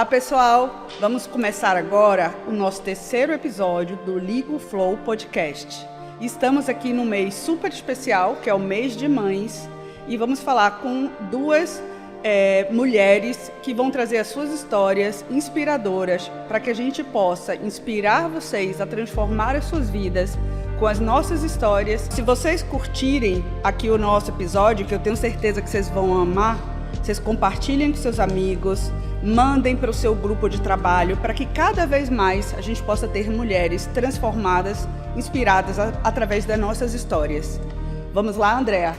Olá pessoal, vamos começar agora o nosso terceiro episódio do Ligo Flow Podcast. Estamos aqui no mês super especial, que é o mês de mães, e vamos falar com duas mulheres que vão trazer as suas histórias inspiradoras para que a gente possa inspirar vocês a transformar as suas vidas com as nossas histórias. Se vocês curtirem aqui o nosso episódio, que eu tenho certeza que vocês vão amar, vocês compartilhem com seus amigos, mandem para o seu grupo de trabalho, para que cada vez mais a gente possa ter mulheres transformadas, inspiradas através das nossas histórias. Vamos lá, Andréa?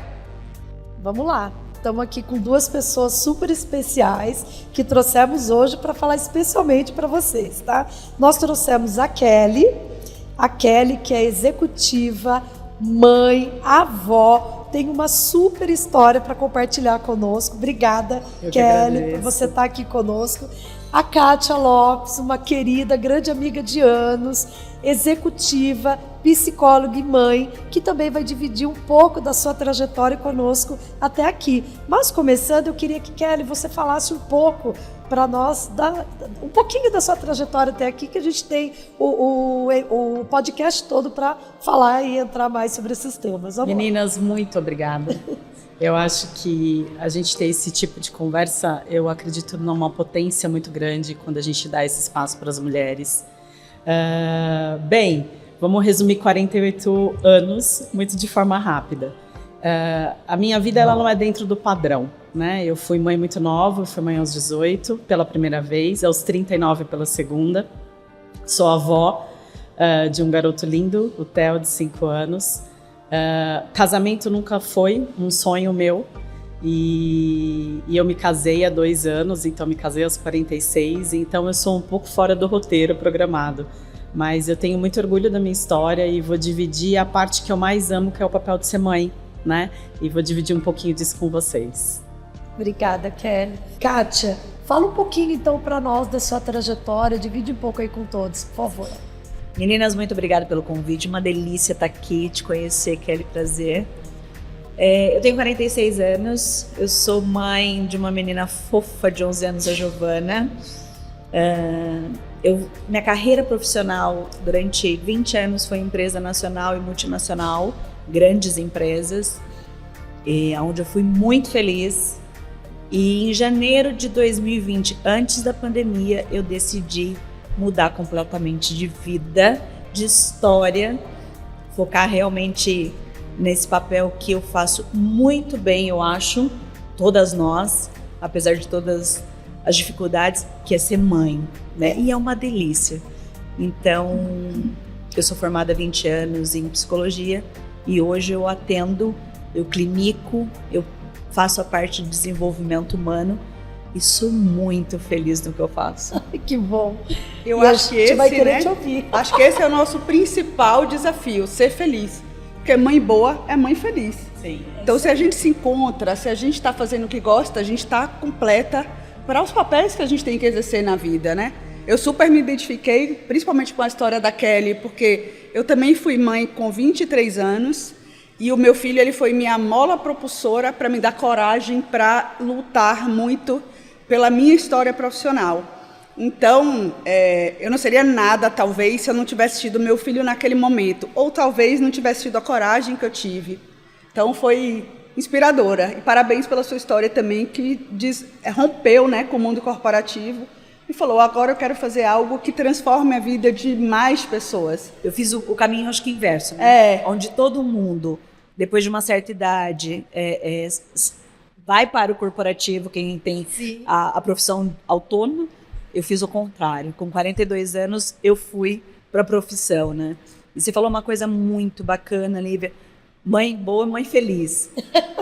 Vamos lá. Estamos aqui com duas pessoas super especiais que trouxemos hoje para falar especialmente para vocês, tá? Nós trouxemos a Kelly que é executiva, mãe, avó, tem uma super história para compartilhar conosco. Obrigada, Kelly, por você estar aqui conosco. A Kátia Lopes, uma querida, grande amiga de anos, executiva, psicóloga e mãe, que também vai dividir um pouco da sua trajetória conosco até aqui. Mas começando, eu queria que, Kelly, você falasse um pouco para nós, um pouquinho da sua trajetória até aqui, que a gente tem o podcast todo para falar e entrar mais sobre esses temas. Vamos Meninas, lá. Muito obrigada. Eu acho que a gente ter esse tipo de conversa, eu acredito numa potência muito grande quando a gente dá esse espaço para as mulheres. Bem, vamos resumir 48 anos, muito de forma rápida. A minha vida ela não é dentro do padrão, né? Eu fui mãe muito nova, fui mãe aos 18 pela primeira vez, aos 39 pela segunda. Sou avó de um garoto lindo, o Theo, de 5 anos. Casamento nunca foi um sonho meu e eu me casei há 2 anos, então me casei aos 46, então eu sou um pouco fora do roteiro programado, mas eu tenho muito orgulho da minha história e vou dividir a parte que eu mais amo, que é o papel de ser mãe, né? E vou dividir um pouquinho disso com vocês. Obrigada, Kelly. Kátia, fala um pouquinho então para nós da sua trajetória, divide um pouco aí com todos, por favor. Meninas, muito obrigada pelo convite, uma delícia estar aqui, te conhecer, Kelly, prazer. Eu tenho 46 anos, eu sou mãe de uma menina fofa de 11 anos, a Giovana. Minha carreira profissional durante 20 anos foi empresa nacional e multinacional, grandes empresas, onde eu fui muito feliz. E em janeiro de 2020, antes da pandemia, eu decidi mudar completamente de vida, de história, focar realmente nesse papel que eu faço muito bem, eu acho, todas nós, apesar de todas as dificuldades, que é ser mãe, né? E é uma delícia. Então, eu sou formada há 20 anos em psicologia e hoje eu atendo, eu clinico, eu faço a parte de desenvolvimento humano e sou muito feliz no que eu faço. Que bom. Eu acho que esse, vai querer né, te ouvir. Acho que esse é o nosso principal desafio, ser feliz. Porque mãe boa é mãe feliz. Sim. Então, se a gente se encontra, se a gente está fazendo o que gosta, a gente está completa para os papéis que a gente tem que exercer na vida, né? Eu super me identifiquei, principalmente com a história da Kelly, porque eu também fui mãe com 23 anos e o meu filho ele foi minha mola propulsora para me dar coragem para lutar muito pela minha história profissional. Então, eu não seria nada, talvez, se eu não tivesse tido meu filho naquele momento, ou talvez não tivesse tido a coragem que eu tive. Então, foi inspiradora. E parabéns pela sua história também, que rompeu, né, com o mundo corporativo e falou, agora eu quero fazer algo que transforme a vida de mais pessoas. Eu fiz o caminho, acho que inverso, né? Onde todo mundo, depois de uma certa idade, vai para o corporativo, quem tem a profissão autônoma. Eu fiz o contrário. Com 42 anos, eu fui para a profissão, né? E você falou uma coisa muito bacana, Lívia. Mãe boa, mãe feliz.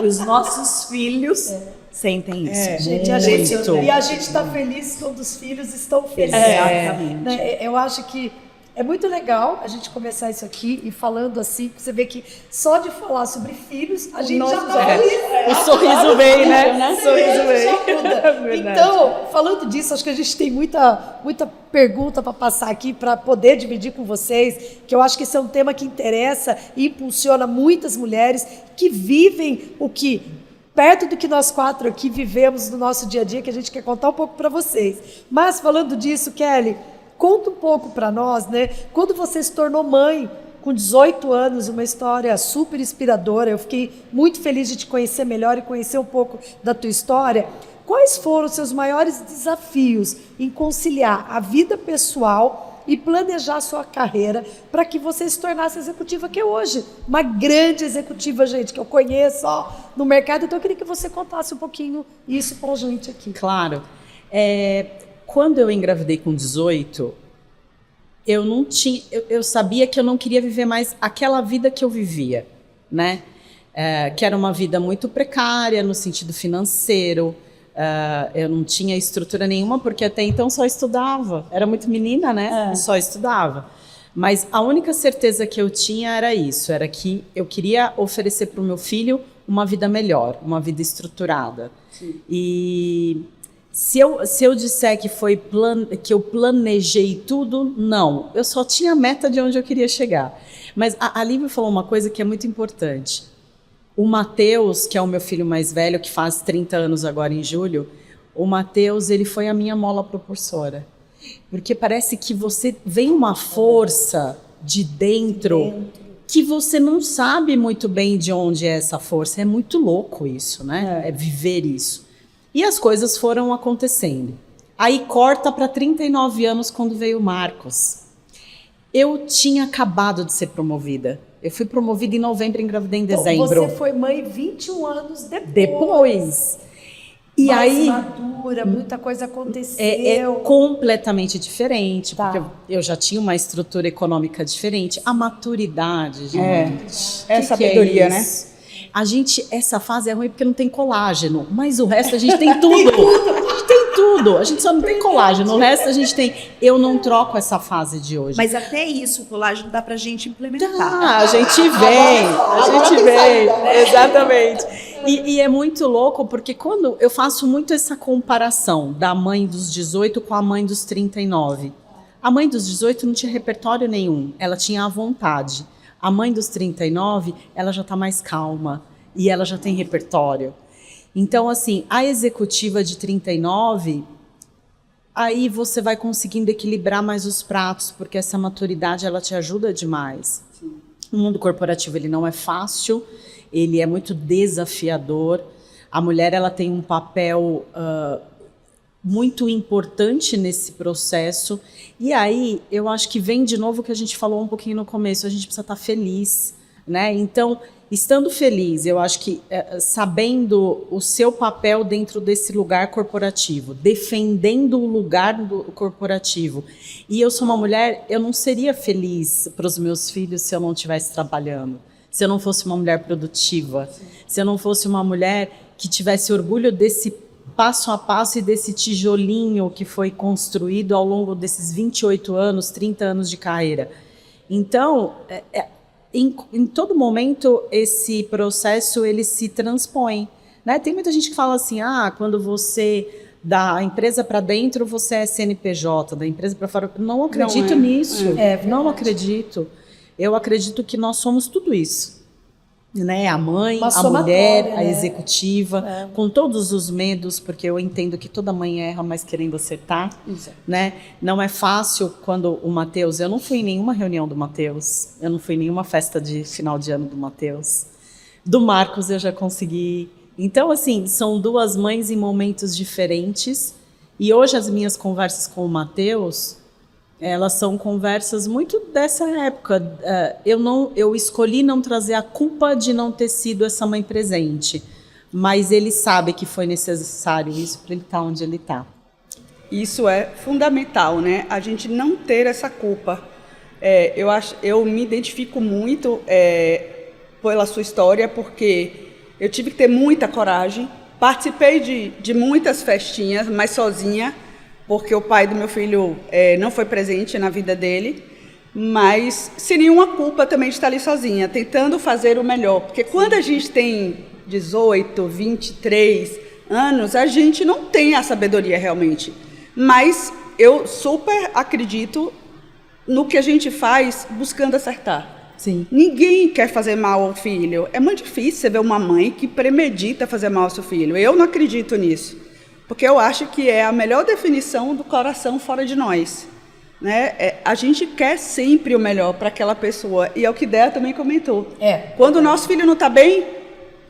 Os nossos filhos sentem isso. Gente, a gente está feliz quando os filhos estão felizes. Exatamente. Né? Eu acho que é muito legal a gente começar isso aqui e falando assim, você vê que só de falar sobre filhos, a gente já está feliz. O sorriso vem, né? O sorriso vem. Então, falando disso, acho que a gente tem muita pergunta para passar aqui, para poder dividir com vocês, que eu acho que esse é um tema que interessa e impulsiona muitas mulheres que vivem o que perto do que nós 4 aqui vivemos no nosso dia a dia, que a gente quer contar um pouco para vocês. Mas falando disso, Kelly, conta um pouco para nós, né? Quando você se tornou mãe, com 18 anos, uma história super inspiradora. Eu fiquei muito feliz de te conhecer melhor e conhecer um pouco da tua história. Quais foram os seus maiores desafios em conciliar a vida pessoal e planejar a sua carreira para que você se tornasse a executiva que é hoje? Uma grande executiva, gente, que eu conheço no mercado. Então eu queria que você contasse um pouquinho isso para a gente aqui. Claro. Quando eu engravidei com 18, eu sabia que eu não queria viver mais aquela vida que eu vivia, né? Que era uma vida muito precária no sentido financeiro. Eu não tinha estrutura nenhuma, porque até então só estudava. Era muito menina, né? Só estudava. Mas a única certeza que eu tinha era isso, era que eu queria oferecer para o meu filho uma vida melhor, uma vida estruturada. Sim. E se eu disser que que eu planejei tudo, não. Eu só tinha a meta de onde eu queria chegar. Mas a Lívia falou uma coisa que é muito importante. O Matheus, que é o meu filho mais velho, que faz 30 anos agora em julho, o Matheus, ele foi a minha mola propulsora. Porque parece que você vem uma força de dentro que você não sabe muito bem de onde é essa força. É muito louco isso, né? É viver isso. E as coisas foram acontecendo. Aí corta para 39 anos quando veio o Marcos. Eu tinha acabado de ser promovida. Eu fui promovida em novembro e engravidei em dezembro. Então, você foi mãe 21 anos depois. Depois. E mais aí, madura, muita coisa aconteceu. É completamente diferente, Tá. porque eu já tinha uma estrutura econômica diferente. A maturidade, gente. É sabedoria, né? Essa fase é ruim porque não tem colágeno, mas o resto a gente tem tudo. A gente tem tudo. A gente só não tem colágeno. O resto a gente tem. Eu não troco essa fase de hoje. Mas até isso, o colágeno dá pra gente implementar. A gente vem. Exatamente. E é muito louco, porque quando eu faço muito essa comparação da mãe dos 18 com a mãe dos 39. A mãe dos 18 não tinha repertório nenhum, ela tinha a vontade. A mãe dos 39, ela já está mais calma e ela já tem repertório. Então, assim, a executiva de 39, aí você vai conseguindo equilibrar mais os pratos, porque essa maturidade, ela te ajuda demais. Sim. O mundo corporativo, ele não é fácil, ele é muito desafiador. A mulher, ela tem um papel muito importante nesse processo. E aí, eu acho que vem de novo o que a gente falou um pouquinho no começo, a gente precisa estar feliz, né? Então, estando feliz, eu acho que sabendo o seu papel dentro desse lugar corporativo, defendendo o lugar do corporativo. E eu sou uma mulher, eu não seria feliz para os meus filhos se eu não estivesse trabalhando, se eu não fosse uma mulher produtiva, se eu não fosse uma mulher que tivesse orgulho desse passo a passo e desse tijolinho que foi construído ao longo desses 28 anos, 30 anos de carreira. Então, em todo momento, esse processo ele se transpõe, né? Tem muita gente que fala assim, quando você da empresa para dentro, você é CNPJ, da empresa para fora. Não acredito nisso, não acredito. Eu acredito que nós somos tudo isso. Né? A mãe, a mulher, a executiva, com todos os medos, porque eu entendo que toda mãe erra, mas querendo acertar. Né? Não é fácil quando o Matheus... Eu não fui em nenhuma reunião do Matheus, eu não fui em nenhuma festa de final de ano do Matheus. Do Marcos eu já consegui. Então, assim, são duas mães em momentos diferentes. E hoje as minhas conversas com o Matheus... elas são conversas muito dessa época. Eu escolhi não trazer a culpa de não ter sido essa mãe presente, mas ele sabe que foi necessário isso para ele estar onde ele está. Isso é fundamental, né? A gente não ter essa culpa. Eu me identifico muito pela sua história, porque eu tive que ter muita coragem. Participei de muitas festinhas, mas sozinha, porque o pai do meu filho não foi presente na vida dele, mas sem nenhuma culpa também de estar ali sozinha, tentando fazer o melhor. Porque quando a gente tem 18, 23 anos, a gente não tem a sabedoria realmente. Mas eu super acredito no que a gente faz buscando acertar. Sim. Ninguém quer fazer mal ao filho. É muito difícil você ver uma mãe que premedita fazer mal ao seu filho. Eu não acredito nisso, porque eu acho que é a melhor definição do coração fora de nós. Né? A gente quer sempre o melhor para aquela pessoa, e é o que Dea também comentou. Quando o nosso filho não está bem,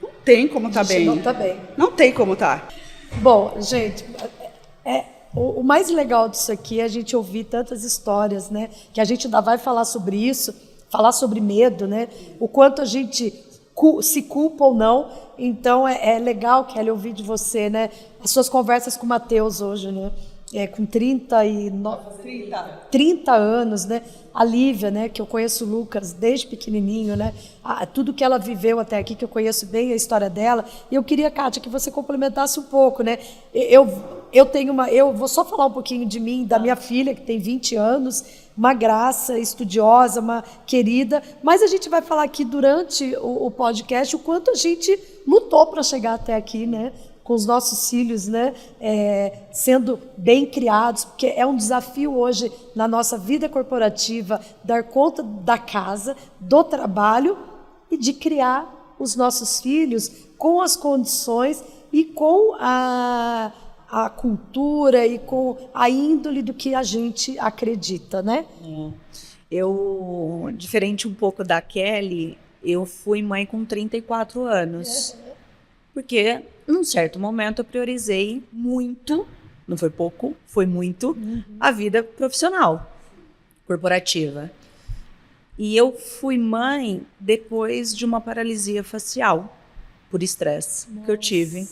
não tem como estar bem. Não está bem. Não tem como estar. Bom, gente, o mais legal disso aqui é a gente ouvir tantas histórias, né? Que a gente ainda vai falar sobre isso, falar sobre medo, né? O quanto a gente se culpa ou não. Então é legal, Kelly, ouvir de você, né? As suas conversas com o Matheus hoje, né? Com 30 anos, né? A Lívia, né? Que eu conheço o Lucas desde pequenininho, né? Tudo que ela viveu até aqui, que eu conheço bem a história dela. E eu queria, Kátia, que você complementasse um pouco, né? Eu vou só falar um pouquinho de mim, da minha filha, que tem 20 anos, uma graça, estudiosa, uma querida. Mas a gente vai falar aqui durante o podcast o quanto a gente lutou para chegar até aqui, né? Com os nossos filhos, né, sendo bem criados, porque é um desafio hoje na nossa vida corporativa dar conta da casa, do trabalho e de criar os nossos filhos com as condições e com a cultura e com a índole do que a gente acredita, né? Eu, diferente um pouco da Kelly, eu fui mãe com 34 anos. Porque, num certo momento, eu priorizei muito, não foi pouco, foi muito, a vida profissional, corporativa. E eu fui mãe depois de uma paralisia facial, por estresse que eu tive.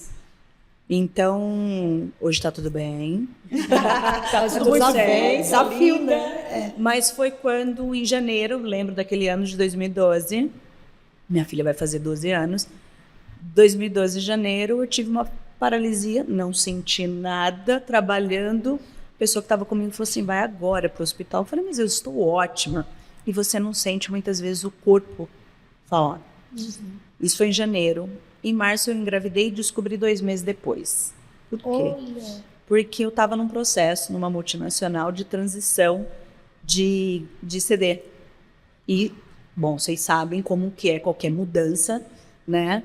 Então, hoje está tudo bem. Tá tudo bem, desafio, né? Mas foi quando, em janeiro, lembro daquele ano de 2012, minha filha vai fazer 12 anos, 2012, janeiro, eu tive uma paralisia, não senti nada, trabalhando. A pessoa que estava comigo falou assim, vai agora para o hospital. Eu falei, mas eu estou ótima. E você não sente muitas vezes o corpo falar. Isso foi em janeiro. Em março eu engravidei e descobri 2 meses depois. Por quê? Olha. Porque eu estava num processo, numa multinacional, de transição de CD. E, bom, vocês sabem como que é qualquer mudança, né?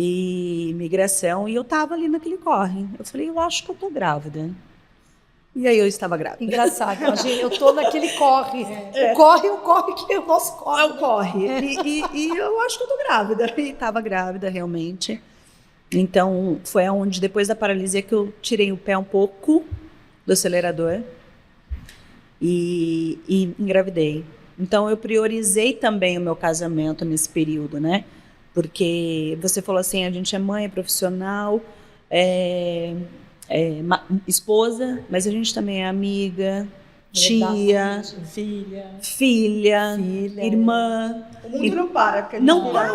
E migração, e eu tava ali naquele corre. Eu falei, eu acho que eu tô grávida. E aí eu estava grávida. Engraçado, eu tô naquele corre. O corre que é o nosso corre. É o corre. E eu acho que eu tô grávida. E tava grávida, realmente. Então, foi onde, depois da paralisia, que eu tirei o pé um pouco do acelerador e engravidei. Então, eu priorizei também o meu casamento nesse período, né? Porque você falou assim, a gente é mãe, é profissional, esposa, mas a gente também é amiga, tia, filha, irmã. O mundo não para. Porque Não para.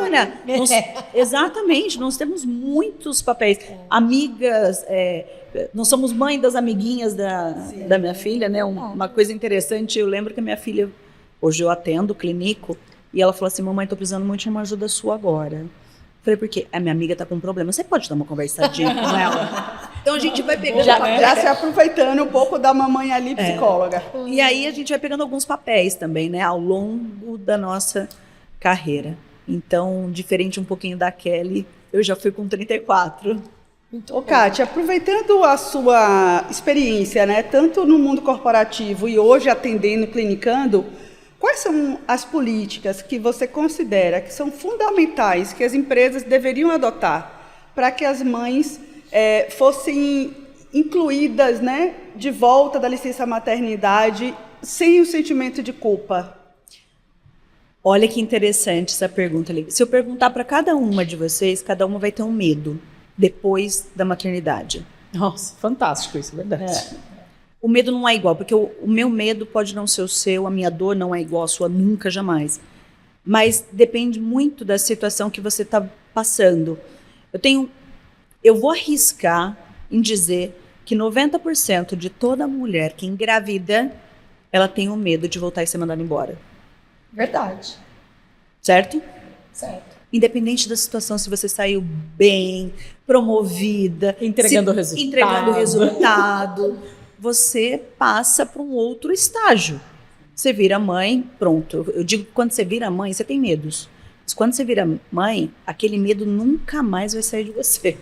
Exatamente, nós temos muitos papéis. Amigas, nós somos mãe das amiguinhas da minha filha, né? Uma coisa interessante, eu lembro que a minha filha, hoje eu atendo, clinico, e ela falou assim, mamãe, tô precisando muito de uma ajuda sua agora. Eu falei, por quê? A minha amiga tá com um problema, você pode dar uma conversadinha com ela? Então a gente vai pegando... Já se aproveitando um pouco da mamãe ali, psicóloga. E aí a gente vai pegando alguns papéis também, né? Ao longo da nossa carreira. Então, diferente um pouquinho da Kelly, eu já fui com 34. Ô, Kátia, aproveitando a sua experiência, né? Tanto no mundo corporativo e hoje atendendo, clinicando, quais são as políticas que você considera que são fundamentais, que as empresas deveriam adotar para que as mães fossem incluídas, né, de volta da licença maternidade sem o sentimento de culpa? Olha que interessante essa pergunta, Lívia. Se eu perguntar para cada uma de vocês, cada uma vai ter um medo depois da maternidade. Nossa, fantástico isso, verdade. O medo não é igual, porque o meu medo pode não ser o seu, a minha dor não é igual à sua, nunca, jamais. Mas depende muito da situação que você está passando. Eu vou arriscar em dizer que 90% de toda mulher que engravida, ela tem o medo de voltar e ser mandada embora. Verdade. Certo? Certo. Independente da situação, se você saiu bem, promovida, Entregando resultado, você passa para um outro estágio. Você vira mãe, pronto. Eu digo que quando você vira mãe, você tem medos. Mas quando você vira mãe, aquele medo nunca mais vai sair de você.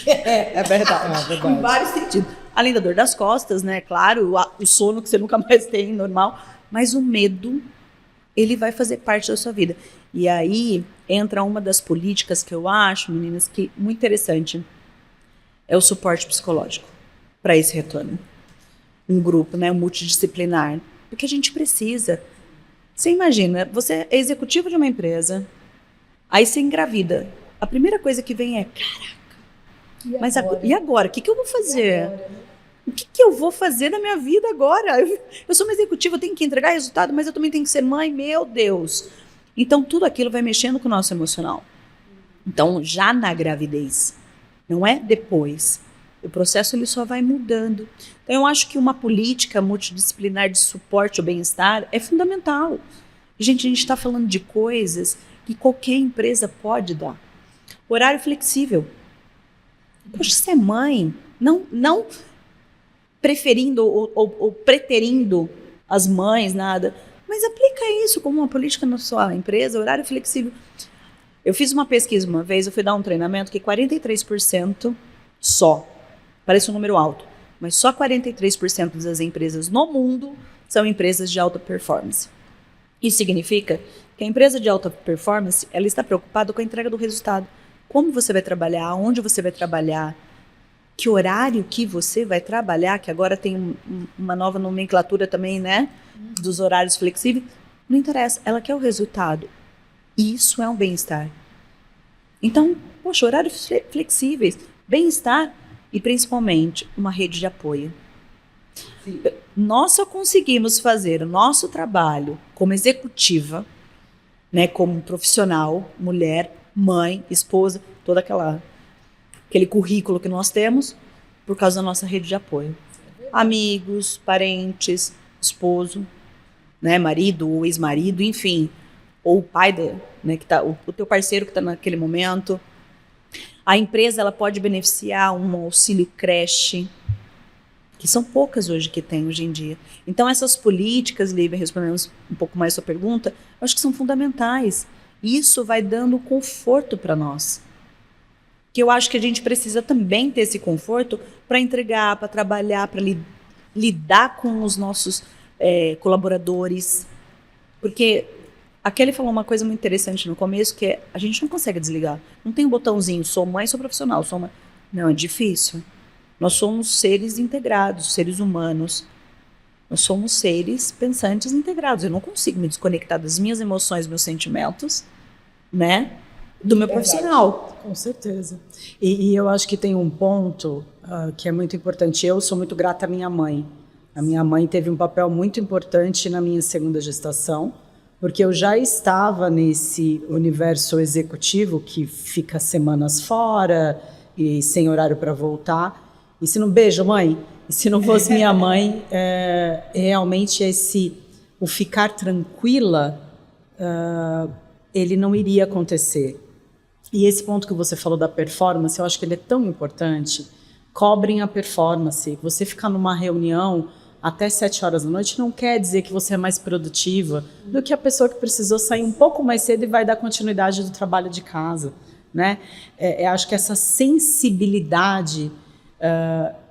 É verdade. Em vários sentidos. Além da dor das costas, né? Claro, o sono que você nunca mais tem, normal. Mas o medo, ele vai fazer parte da sua vida. E aí entra uma das políticas que eu acho, meninas, que muito interessante. É o suporte psicológico para esse retorno. Um grupo, né? Multidisciplinar. Porque a gente precisa. Você imagina, você é executivo de uma empresa, aí você engravida. A primeira coisa que vem é, caraca, mas e agora? O que eu vou fazer? O que eu vou fazer na minha vida agora? Eu sou uma executiva, eu tenho que entregar resultado, mas eu também tenho que ser mãe, meu Deus. Então, tudo aquilo vai mexendo com o nosso emocional. Então, já na gravidez, não é depois. O processo ele só vai mudando. Então, eu acho que uma política multidisciplinar de suporte ao bem-estar é fundamental. Gente, a gente está falando de coisas que qualquer empresa pode dar. Horário flexível. Poxa, você é mãe, não preferindo ou preterindo as mães, nada, mas aplica isso como uma política na sua empresa, horário flexível. Eu fiz uma pesquisa uma vez, eu fui dar um treinamento que 43% só, parece um número alto, mas só 43% das empresas no mundo são empresas de alta performance. Isso significa que a empresa de alta performance, ela está preocupada com a entrega do resultado. Como você vai trabalhar, onde você vai trabalhar, que horário que você vai trabalhar, que agora tem uma nova nomenclatura também, né, dos horários flexíveis. Não interessa, ela quer o resultado. E isso é um bem-estar. Então, poxa, horários flexíveis, bem-estar e principalmente uma rede de apoio. Sim. Nós só conseguimos fazer o nosso trabalho como executiva, né, como profissional, mulher, mãe, esposa, todo aquele currículo que nós temos por causa da nossa rede de apoio. Amigos, parentes, esposo, né, marido ou ex-marido, enfim, ou o pai, né, que tá, o teu parceiro que está naquele momento. A empresa ela pode beneficiar um auxílio creche, que são poucas hoje em dia. Então essas políticas, Lívia, respondendo um pouco mais a sua pergunta, eu acho que são fundamentais. Isso vai dando conforto para nós. Que eu acho que a gente precisa também ter esse conforto para entregar, para trabalhar, para lidar com os nossos colaboradores. Porque a Kelly falou uma coisa muito interessante no começo, que é a gente não consegue desligar. Não tem um botãozinho, sou mãe, sou profissional, sou mãe. Não, é difícil. Nós somos seres integrados, seres humanos. Nós somos seres pensantes integrados. Eu não consigo me desconectar das minhas emoções, meus sentimentos, né, do meu profissional. Com certeza. E eu acho que tem um ponto que é muito importante. Eu sou muito grata à minha mãe. A minha mãe teve um papel muito importante na minha segunda gestação, porque eu já estava nesse universo executivo que fica semanas fora e sem horário para voltar. E se não, beijo, mãe. E se não fosse minha mãe, realmente o ficar tranquila, ele não iria acontecer. E esse ponto que você falou da performance, eu acho que ele é tão importante. Cobrem a performance. Você ficar numa reunião até 7 horas da noite não quer dizer que você é mais produtiva do que a pessoa que precisou sair um pouco mais cedo e vai dar continuidade do trabalho de casa, né? Acho que essa sensibilidade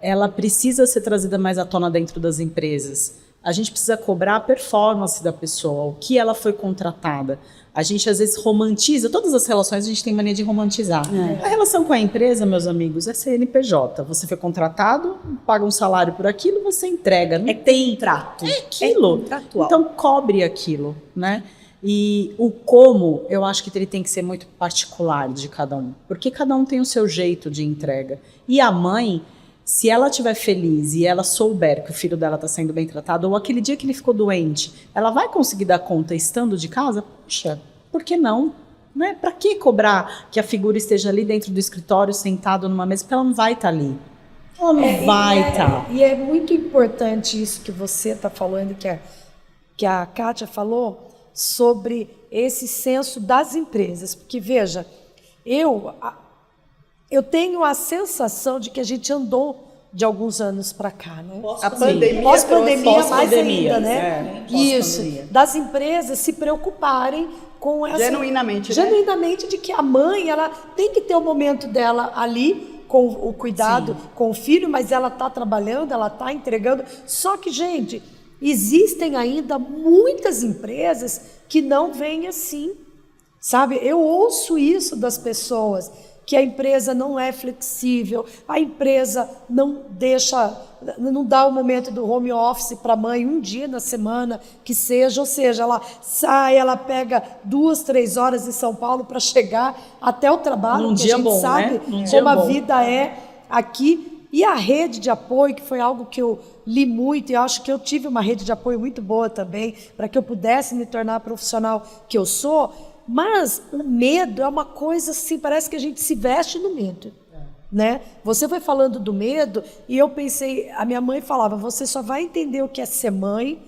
ela precisa ser trazida mais à tona dentro das empresas. A gente precisa cobrar a performance da pessoa, o que ela foi contratada. A gente, às vezes, romantiza. Todas as relações a gente tem mania de romantizar. A relação com a empresa, meus amigos, é CNPJ. Você foi contratado, paga um salário por aquilo, você entrega. Não tem contrato. É aquilo. Contratual. Então, cobre aquilo, né? E o como, eu acho que ele tem que ser muito particular de cada um. Porque cada um tem o seu jeito de entrega. E a mãe, se ela estiver feliz e ela souber que o filho dela está sendo bem tratado, ou aquele dia que ele ficou doente, ela vai conseguir dar conta estando de casa? Puxa, por que não? Né? Para que cobrar que a figura esteja ali dentro do escritório, sentado numa mesa, porque ela não vai estar ali. Ela não vai estar. E é muito importante isso que você está falando, que a Kátia falou, sobre esse senso das empresas. Porque, veja, eu tenho a sensação de que a gente andou de alguns anos para cá, né? A pandemia Pós-pandemia mais pós-pandemia, ainda, né? pós-pandemia. Isso, das empresas se preocuparem com essa... Genuinamente, né? Genuinamente de que a mãe, ela tem que ter o momento dela ali, com o cuidado com o filho, mas ela está trabalhando, ela está entregando. Só que, gente, existem ainda muitas empresas que não veem assim, sabe? Eu ouço isso das pessoas, que a empresa não é flexível, a empresa não dá o momento do home office para a mãe um dia na semana que seja, ou seja, ela sai, ela pega 2, 3 horas em São Paulo para chegar até o trabalho, Num que dia a gente bom, sabe né? Num dia como a bom. vida é aqui. E a rede de apoio, que foi algo que eu li muito, e acho que eu tive uma rede de apoio muito boa também, para que eu pudesse me tornar a profissional que eu sou. Mas o medo é uma coisa assim, parece que a gente se veste no medo, né? Você foi falando do medo e eu pensei, a minha mãe falava, você só vai entender o que é ser mãe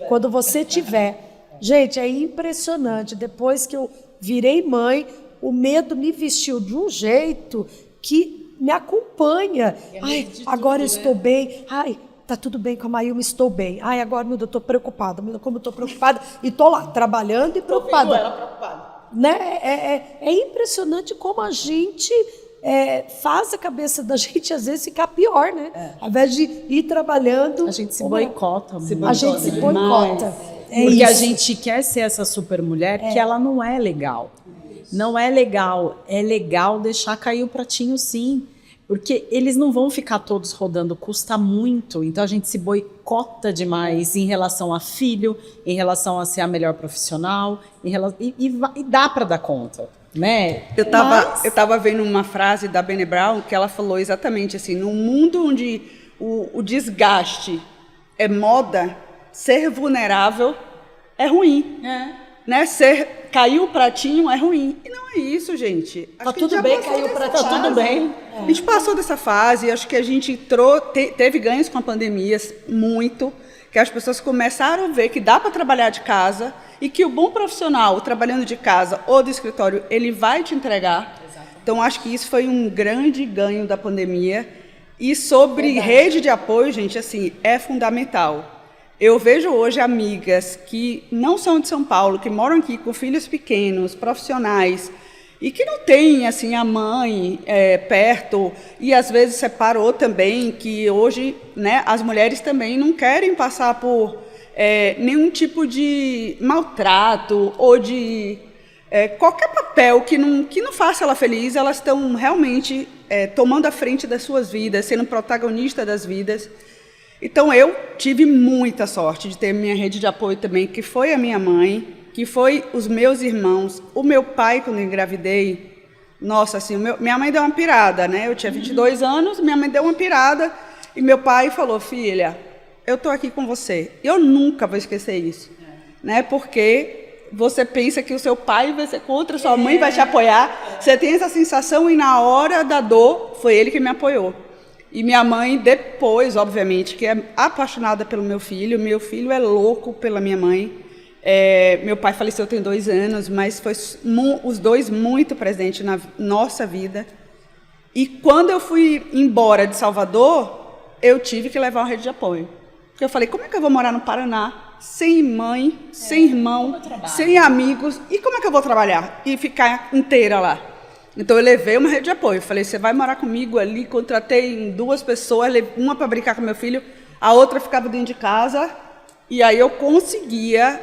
quando você tiver. Gente, é impressionante, depois que eu virei mãe, o medo me vestiu de um jeito que me acompanha. Ai, agora eu estou bem, ai, tá tudo bem com a Maílma, estou bem. Ai, agora, meu Deus, eu estou preocupada. Como eu estou preocupada e estou lá, trabalhando e preocupada. Ela preocupada. Né? É impressionante como a gente faz a cabeça da gente, às vezes, ficar pior, né? Ao invés de ir trabalhando... A gente se boicota muito. A gente se boicota. Porque a isso. gente quer ser essa super mulher que ela não é legal. Não é legal. É legal deixar cair o pratinho, sim. Porque eles não vão ficar todos rodando, custa muito. Então a gente se boicota demais em relação a filho, em relação a ser a melhor profissional, e dá para dar conta, né? Eu tava vendo uma frase da Brené Brown que ela falou exatamente assim: no mundo onde o desgaste é moda, ser vulnerável é ruim. Né? Caiu o pratinho é ruim. E não é isso, gente. Tá tudo bem, caiu o pratinho. Tá tudo bem. A gente passou dessa fase, acho que a gente teve ganhos com a pandemia, muito, que as pessoas começaram a ver que dá para trabalhar de casa e que o bom profissional, trabalhando de casa ou do escritório, ele vai te entregar. Exatamente. Então, acho que isso foi um grande ganho da pandemia. E sobre rede de apoio, gente, assim, é fundamental. Eu vejo hoje amigas que não são de São Paulo, que moram aqui com filhos pequenos, profissionais, e que não têm assim, a mãe perto, e às vezes separou também, que hoje, né, as mulheres também não querem passar por nenhum tipo de maltrato ou de qualquer papel que não faça ela feliz. Elas estão realmente tomando a frente das suas vidas, sendo protagonista das vidas. Então, eu tive muita sorte de ter minha rede de apoio também, que foi a minha mãe, que foi os meus irmãos, o meu pai, quando eu engravidei. Nossa, assim, minha mãe deu uma pirada, né? Eu tinha 22 anos, minha mãe deu uma pirada, e meu pai falou: filha, eu estou aqui com você. Eu nunca vou esquecer isso, né? Porque você pensa que o seu pai vai ser contra, sua mãe vai te apoiar, você tem essa sensação, e na hora da dor, foi ele que me apoiou. E minha mãe, depois, obviamente, que é apaixonada pelo meu filho é louco pela minha mãe. Meu pai faleceu tem 2 anos, mas foi os dois muito presentes na nossa vida. E quando eu fui embora de Salvador, eu tive que levar uma rede de apoio. Porque eu falei, como é que eu vou morar no Paraná, sem mãe, sem irmão, sem amigos, e como é que eu vou trabalhar e ficar inteira lá? Então, eu levei uma rede de apoio. Falei, você vai morar comigo ali. Contratei 2 pessoas, uma para brincar com meu filho, a outra ficava dentro de casa. E aí eu conseguia,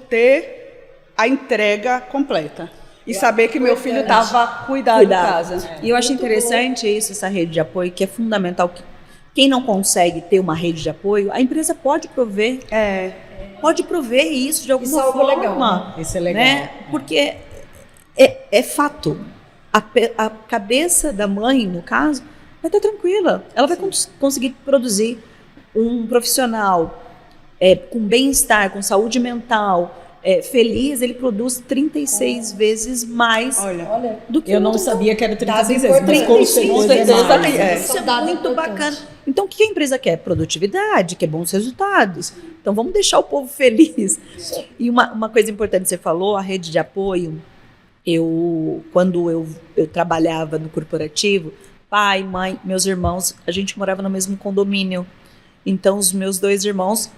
ter a entrega completa. E saber que meu filho estava cuidado de casa. E eu acho interessante isso, essa rede de apoio, que é fundamental. Quem não consegue ter uma rede de apoio, a empresa pode prover. Pode prover isso de alguma forma. Legal. Isso é legal. Né? Porque é fato. A cabeça da mãe, no caso, vai estar tranquila. Ela vai conseguir produzir um profissional com bem-estar, com saúde mental, feliz. Ele produz 36 vezes mais do que eu não sabia que era 36 vezes, mas com certeza isso é muito bacana. Então, o que a empresa quer? Produtividade, quer bons resultados. Então, vamos deixar o povo feliz. E uma coisa importante que você falou, a rede de apoio. Quando eu trabalhava no corporativo, pai, mãe, meus irmãos, a gente morava no mesmo condomínio. Então, os meus 2 irmãos,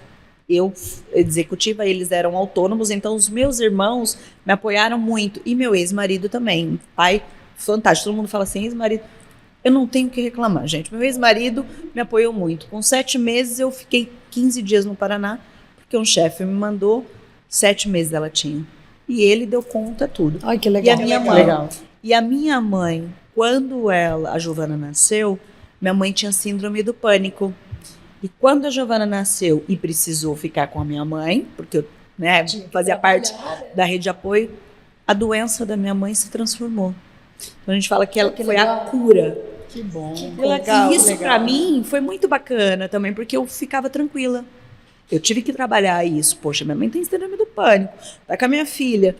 eu executiva, eles eram autônomos, então os meus irmãos me apoiaram muito. E meu ex-marido também, pai fantástico. Todo mundo fala assim, ex-marido. Eu não tenho o que reclamar, gente. Meu ex-marido me apoiou muito. Com 7 meses, eu fiquei 15 dias no Paraná, porque um chefe me mandou, 7 meses ela tinha. E ele deu conta tudo. Ai, que legal. E a minha mãe, quando a Giovana nasceu, minha mãe tinha síndrome do pânico. E quando a Giovana nasceu e precisou ficar com a minha mãe, porque eu fazia parte da rede de apoio, a doença da minha mãe se transformou. Então a gente fala que ela foi a cura. Que bom. Que legal. E isso para mim foi muito bacana também, porque eu ficava tranquila. Eu tive que trabalhar isso. Poxa, minha mãe tem síndrome do pânico. Tá com a minha filha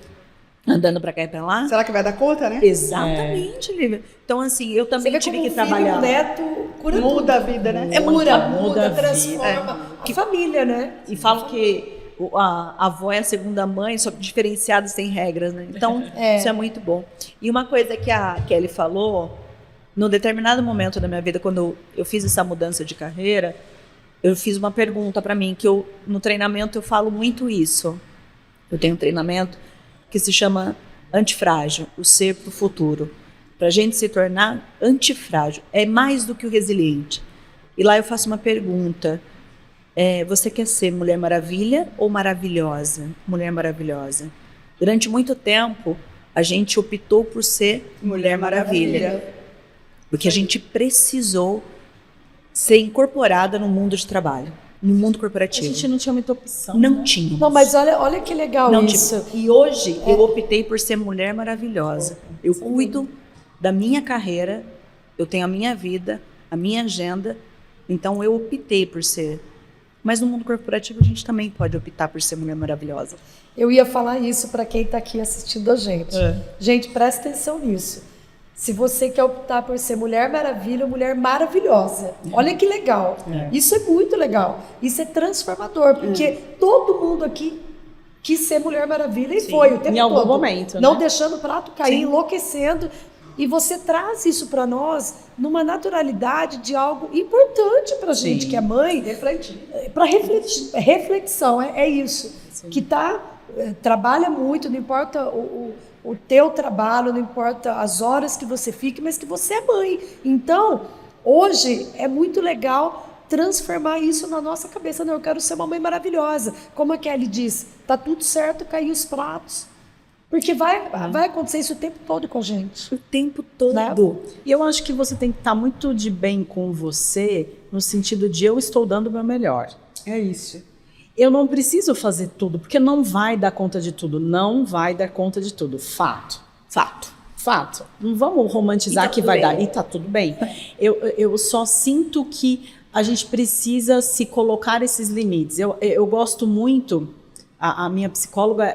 andando pra cá e pra lá. Será que vai dar conta, né? Exatamente, Lívia. Então, assim, eu também tive que trabalhar. O neto cura Muda a tudo. vida, né? Muda, a transforma. A família, né? E falo que a avó é a segunda mãe, só que diferenciada sem regras, né? Então, isso é muito bom. E uma coisa que a Kelly falou, num determinado momento da minha vida, quando eu fiz essa mudança de carreira, eu fiz uma pergunta para mim, que no treinamento eu falo muito isso. Eu tenho um treinamento que se chama Antifrágil, o ser para o futuro. Para a gente se tornar antifrágil, é mais do que o resiliente. E lá eu faço uma pergunta, você quer ser Mulher Maravilha ou maravilhosa? Mulher maravilhosa. Durante muito tempo, a gente optou por ser Mulher Maravilha. Porque a gente precisou ser incorporada no mundo de trabalho, no mundo corporativo. A gente não tinha muita opção. Não tinha. Não, mas olha que legal Não isso. tinha. E hoje eu optei por ser Mulher Maravilhosa. Eu cuido da minha carreira, eu tenho a minha vida, a minha agenda, então eu optei por ser. Mas no mundo corporativo a gente também pode optar por ser Mulher Maravilhosa. Eu ia falar isso para quem está aqui assistindo a gente. Gente, presta atenção nisso. Se você quer optar por ser Mulher Maravilha ou Mulher Maravilhosa. Olha que legal. Isso é muito legal. Isso é transformador, porque todo mundo aqui quis ser Mulher Maravilha e foi o tempo todo. Em algum momento, não né? deixando o prato cair, enlouquecendo. E você traz isso para nós numa naturalidade de algo importante para a gente, que é mãe. Refletir. Para refletir. Reflexão, é isso. Sim. Que trabalha muito, não importa o teu trabalho, não importa as horas que você fique, mas que você é mãe. Então, hoje é muito legal transformar isso na nossa cabeça. Não, eu quero ser uma mãe maravilhosa. Como a Kelly diz, tá tudo certo, cair os pratos. Porque vai acontecer isso o tempo todo com a gente. O tempo todo. Né? E eu acho que você tem que estar muito de bem com você, no sentido de eu estou dando o meu melhor. É isso. Eu não preciso fazer tudo, porque não vai dar conta de tudo. Não vai dar conta de tudo. Fato. Não vamos romantizar que vai dar. E tá tudo bem. Eu só sinto que a gente precisa se colocar esses limites. Eu gosto muito, a minha psicóloga,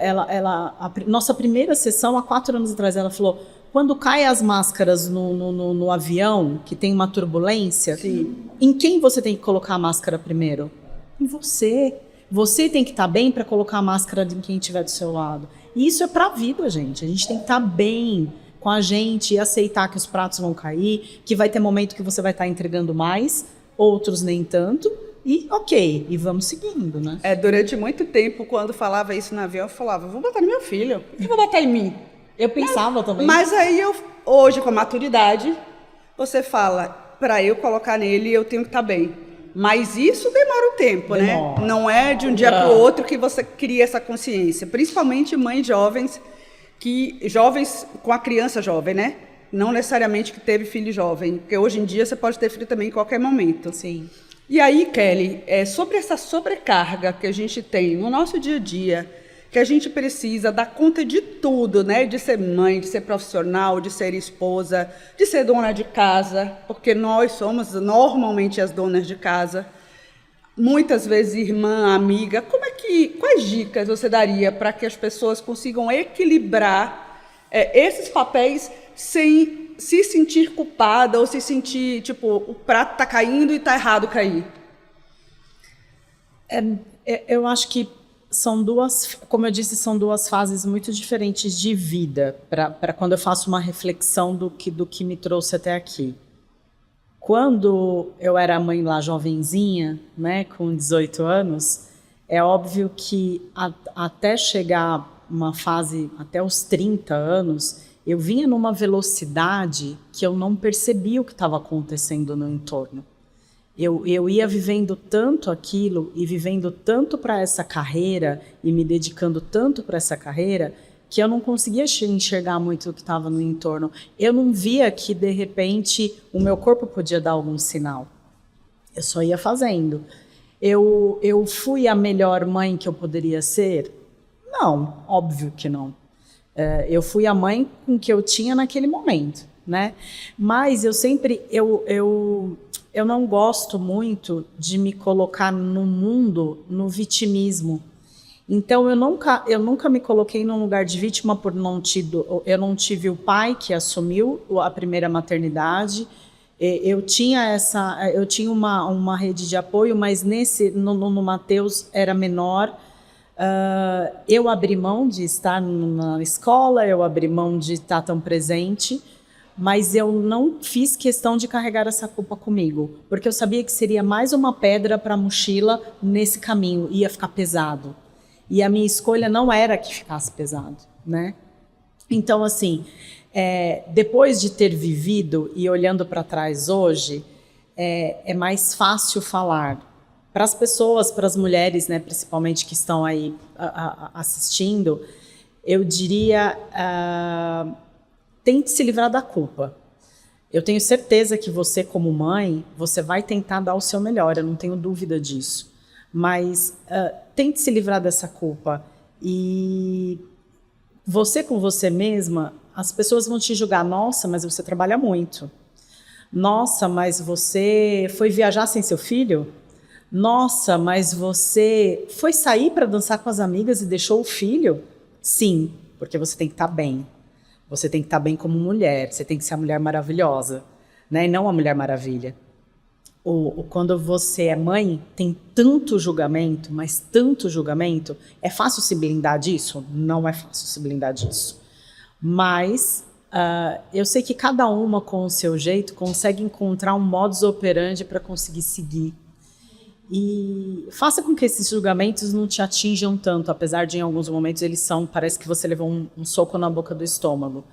nossa primeira sessão, há 4 anos atrás, ela falou, quando caem as máscaras no avião, que tem uma turbulência, em quem você tem que colocar a máscara primeiro? Em você. Você tem que estar bem para colocar a máscara de quem estiver do seu lado. E isso é para a vida, gente. A gente tem que estar bem com a gente e aceitar que os pratos vão cair, que vai ter momento que você vai estar entregando mais, outros nem tanto. E ok, e vamos seguindo, né? Durante muito tempo, quando falava isso no avião, eu falava, vou botar no meu filho, por que vou botar em mim? Eu pensava também. Mas aí, hoje, com a maturidade, você fala, para eu colocar nele, eu tenho que estar bem. Mas isso demora um tempo, né? Não é de um dia para o outro que você cria essa consciência. Principalmente mães jovens, jovens com a criança jovem, né? Não necessariamente que teve filho jovem, porque hoje em dia você pode ter filho também em qualquer momento. Sim. E aí, Kelly, sobre essa sobrecarga que a gente tem no nosso dia a dia, que a gente precisa dar conta de tudo, né? De ser mãe, de ser profissional, de ser esposa, de ser dona de casa, porque nós somos normalmente as donas de casa, muitas vezes irmã, amiga. Quais dicas você daria para que as pessoas consigam equilibrar esses papéis sem se sentir culpada ou se sentir, tipo, o prato está caindo e está errado cair? Eu acho que como eu disse, são 2 fases muito diferentes de vida, para quando eu faço uma reflexão do que me trouxe até aqui. Quando eu era mãe lá jovenzinha, né, com 18 anos, é óbvio que até chegar uma fase, até os 30 anos, eu vinha numa velocidade que eu não percebia o que estava acontecendo no entorno. Eu ia vivendo tanto aquilo e vivendo tanto para essa carreira e me dedicando tanto para essa carreira que eu não conseguia enxergar muito o que estava no entorno. Eu não via que, de repente, o meu corpo podia dar algum sinal. Eu só ia fazendo. Eu fui a melhor mãe que eu poderia ser? Não, óbvio que não. Eu fui a mãe com que eu tinha naquele momento, né? Mas eu sempre... Eu não gosto muito de me colocar no mundo no vitimismo. Então, eu nunca me coloquei num lugar de vítima por eu não tive o pai que assumiu a primeira maternidade. Eu tinha uma rede de apoio, mas no Mateus era menor. Eu abri mão de estar na escola, eu abri mão de estar tão presente, mas eu não fiz questão de carregar essa culpa comigo, porque eu sabia que seria mais uma pedra para a mochila nesse caminho, ia ficar pesado. E a minha escolha não era que ficasse pesado, né? Então, assim, depois de ter vivido e olhando para trás hoje, é mais fácil falar. Para as pessoas, para as mulheres, né, principalmente que estão aí assistindo, eu diria, tente se livrar da culpa. Eu tenho certeza que você, como mãe, você vai tentar dar o seu melhor, eu não tenho dúvida disso. Mas tente se livrar dessa culpa. E você com você mesma, as pessoas vão te julgar. Nossa, mas você trabalha muito. Nossa, mas você foi viajar sem seu filho? Nossa, mas você foi sair para dançar com as amigas e deixou o filho? Sim, porque você tem que estar bem. Você tem que estar bem como mulher. Você tem que ser a mulher maravilhosa, né? E não a Mulher Maravilha. Quando você é mãe, tem tanto julgamento, mas tanto julgamento. É fácil se blindar disso? Não é fácil se blindar disso. Mas eu sei que cada uma, com o seu jeito, consegue encontrar um modus operandi para conseguir seguir. E faça com que esses julgamentos não te atinjam tanto, apesar de em alguns momentos parece que você levou um soco na boca do estômago.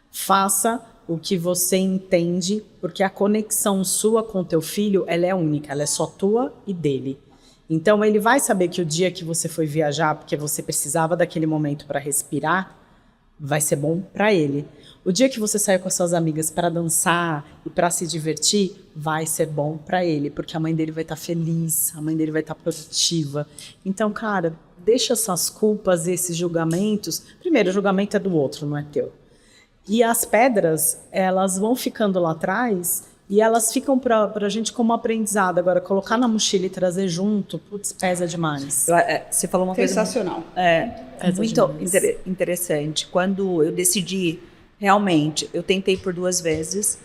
Faça o que você entende, porque a conexão sua com teu filho, ela é única, ela é só tua e dele. Então ele vai saber que o dia que você foi viajar, porque você precisava daquele momento para respirar, vai ser bom para ele. O dia que você saiu com as suas amigas para dançar e para se divertir, vai ser bom para ele, porque a mãe dele vai estar feliz, a mãe dele vai estar produtiva. Então, cara, deixa essas culpas, esses julgamentos. Primeiro, o julgamento é do outro, não é teu. E as pedras, elas vão ficando lá atrás e elas ficam para a gente como aprendizado. Agora, colocar na mochila e trazer junto, putz, pesa demais. Você falou uma Sensacional. coisa muito interessante. Quando eu decidi, realmente, eu tentei por 2 vezes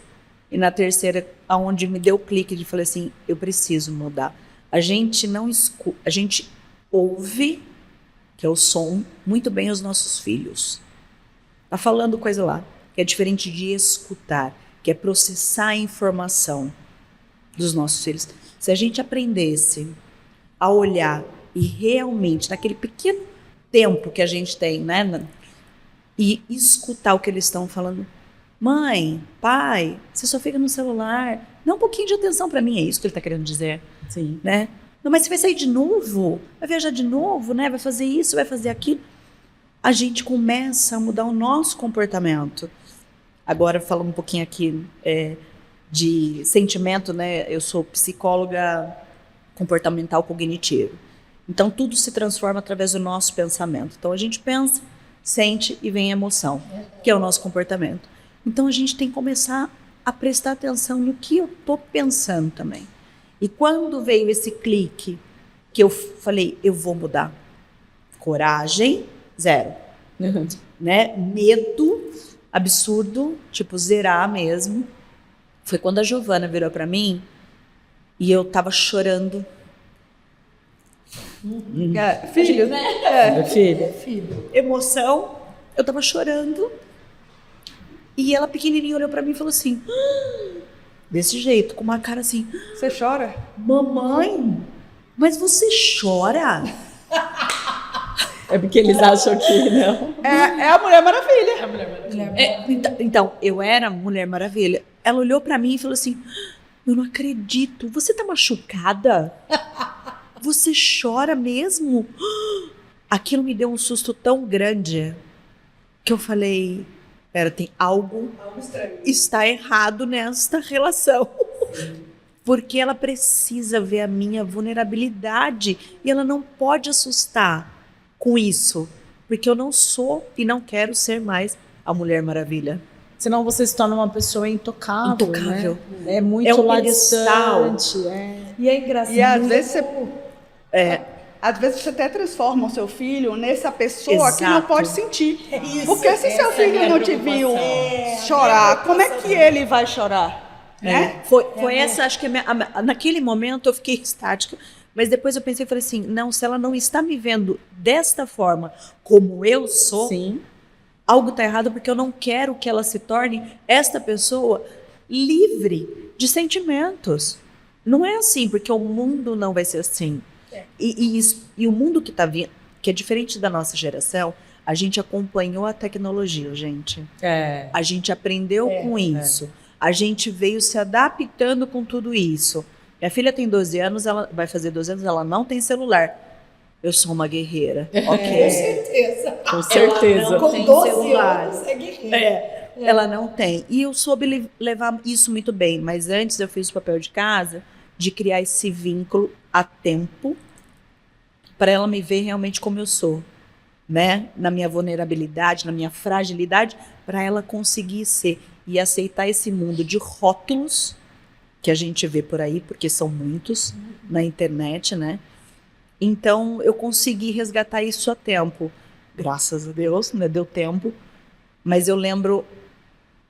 e na terceira, aonde me deu o clique de falei assim, eu preciso mudar. A gente não escuta, a gente ouve, que é o som, muito bem os nossos filhos. Tá falando coisa lá, que é diferente de escutar, que é processar a informação dos nossos filhos. Se a gente aprendesse a olhar e realmente, naquele pequeno tempo que a gente tem, né, e escutar o que eles estão falando. Mãe, pai, você só fica no celular. Dá um pouquinho de atenção para mim, é isso que ele está querendo dizer. Sim. Né? Não, mas você vai sair de novo? Vai viajar de novo, né? Vai fazer isso, vai fazer aquilo. A gente começa a mudar o nosso comportamento. Agora, falando um pouquinho aqui de sentimento, né? Eu sou psicóloga comportamental cognitiva. Então, tudo se transforma através do nosso pensamento. Então, a gente pensa, sente e vem a emoção, que é o nosso comportamento. Então, a gente tem que começar a prestar atenção no que eu estou pensando também. E quando veio esse clique, que eu falei, eu vou mudar. Coragem, 0. Uhum. Né? Medo, absurdo, tipo zerar mesmo. Foi quando a Giovana virou para mim e eu tava chorando. Filho, né? Filho. Emoção, eu tava chorando. E ela pequenininha olhou para mim e falou assim, desse jeito, com uma cara assim, Você chora? mamãe, mas você chora? É porque eles acham que não. É a Mulher Maravilha. Então, eu era Mulher Maravilha. Ela olhou pra mim e falou assim, eu não acredito, você tá machucada? Você chora mesmo? Aquilo me deu um susto tão grande que eu falei, pera, tem algo está errado nesta relação. Porque ela precisa ver a minha vulnerabilidade e ela não pode assustar com isso, porque eu não sou e não quero ser mais a Mulher Maravilha. Senão você se torna uma pessoa intocável. Intocável. Né? É muito É um lá pedestal. distante. E é engraçado. E às vezes às vezes você até transforma o seu filho nessa pessoa que não Exato. pode sentir. Porque se seu filho não te viu chorar, como é que ele vai chorar? Né? Foi essa, acho que naquele momento eu fiquei estática, mas depois eu pensei e falei assim, não, se ela não está me vendo desta forma, como eu sou, Sim. algo está errado, porque eu não quero que ela se torne esta pessoa livre de sentimentos. Não é assim, porque o mundo não vai ser assim. E o mundo que está vindo, que é diferente da nossa geração, a gente acompanhou a tecnologia, gente. A gente aprendeu com isso. A gente veio se adaptando com tudo isso. Minha filha tem 12 anos, ela vai fazer 12 anos, ela não tem celular. Eu sou uma guerreira, ok? certeza. Com certeza. Com Com 12 12 anos é guerreira. Ela não tem. E eu soube levar isso muito bem, mas antes eu fiz o papel de casa de criar esse vínculo a tempo para ela me ver realmente como eu sou, né? Na minha vulnerabilidade, na minha fragilidade, para ela conseguir ser e aceitar esse mundo de rótulos que a gente vê por aí, porque são muitos na internet, né? Então eu consegui resgatar isso a tempo, graças a Deus, né? Deu tempo, mas eu lembro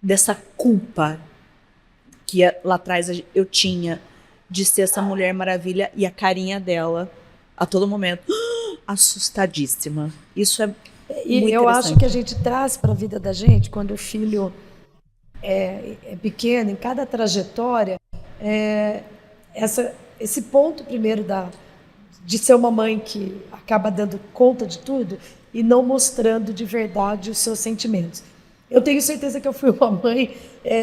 dessa culpa que lá atrás eu tinha de ser essa Mulher Maravilha e a carinha dela a todo momento assustadíssima. Isso é E muito eu acho interessante. que a gente traz para a vida da gente, quando o filho é pequeno, em cada trajetória, esse ponto primeiro de ser uma mãe que acaba dando conta de tudo e não mostrando de verdade os seus sentimentos. Eu tenho certeza que eu fui uma mãe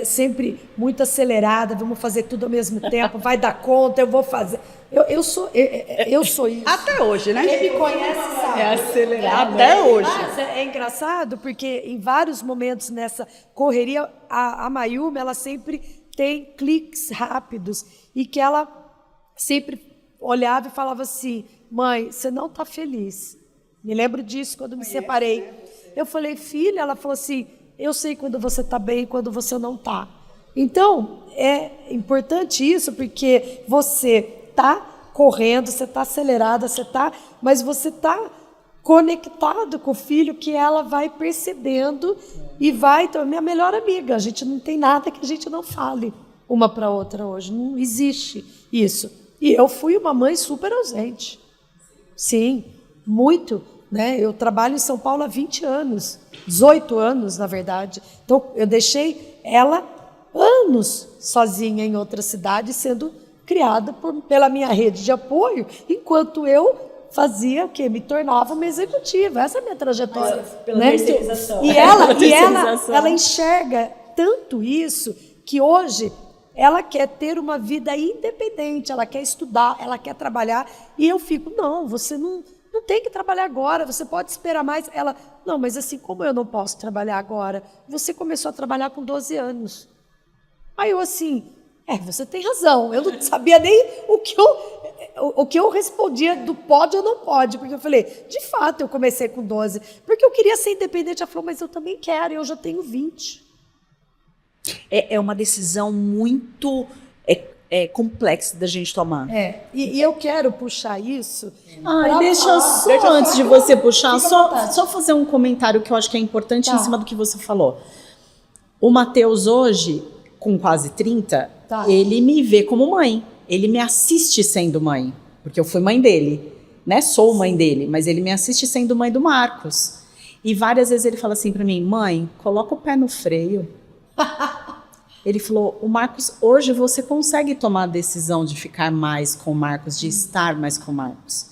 sempre muito acelerada, vamos fazer tudo ao mesmo tempo, vai dar conta, eu vou fazer. Eu sou isso. Até hoje, né? Quem me conhece sabe. acelerado. Até hoje. Mas é engraçado porque em vários momentos nessa correria, a Mayumi, ela sempre tem cliques rápidos e que ela sempre olhava e falava assim, mãe, você não está feliz. Me lembro disso quando me separei. Eu falei, filha, ela falou assim, eu sei quando você está bem e quando você não está. Então, é importante isso porque você está correndo, você está acelerada, mas você está conectado com o filho que ela vai percebendo e vai. Então, minha melhor amiga, a gente não tem nada que a gente não fale uma para outra hoje, não existe isso. E eu fui uma mãe super ausente, sim, muito, né? Eu trabalho em São Paulo há 20 anos, 18 anos, na verdade. Então, eu deixei ela anos sozinha em outra cidade, sendo criada pela minha rede de apoio, enquanto eu fazia o quê? Me tornava uma executiva. Essa é a minha trajetória. Pela né? terceirização. E ela enxerga tanto isso que hoje ela quer ter uma vida independente, ela quer estudar, ela quer trabalhar. E eu fico, não, você não tem que trabalhar agora, você pode esperar mais. Ela, não, mas assim, como eu não posso trabalhar agora? Você começou a trabalhar com 12 anos. Aí eu assim, você tem razão, eu não sabia nem o que eu respondia do pode ou não pode, porque eu falei, de fato eu comecei com 12, porque eu queria ser independente. Ela falou, mas eu também quero, eu já tenho 20. É uma decisão muito complexa da gente tomar. E eu quero puxar isso. Antes de você puxar, só fazer um comentário que eu acho que é importante em cima do que você falou. O Matheus hoje, com quase 30, ele me vê como mãe. Ele me assiste sendo mãe, porque eu fui mãe dele, né? Sou mãe dele, mas ele me assiste sendo mãe do Marcos. E várias vezes ele fala assim pra mim, mãe, coloca o pé no freio. Ele falou, o Marcos, hoje você consegue tomar a decisão de ficar mais com o Marcos, de estar mais com o Marcos.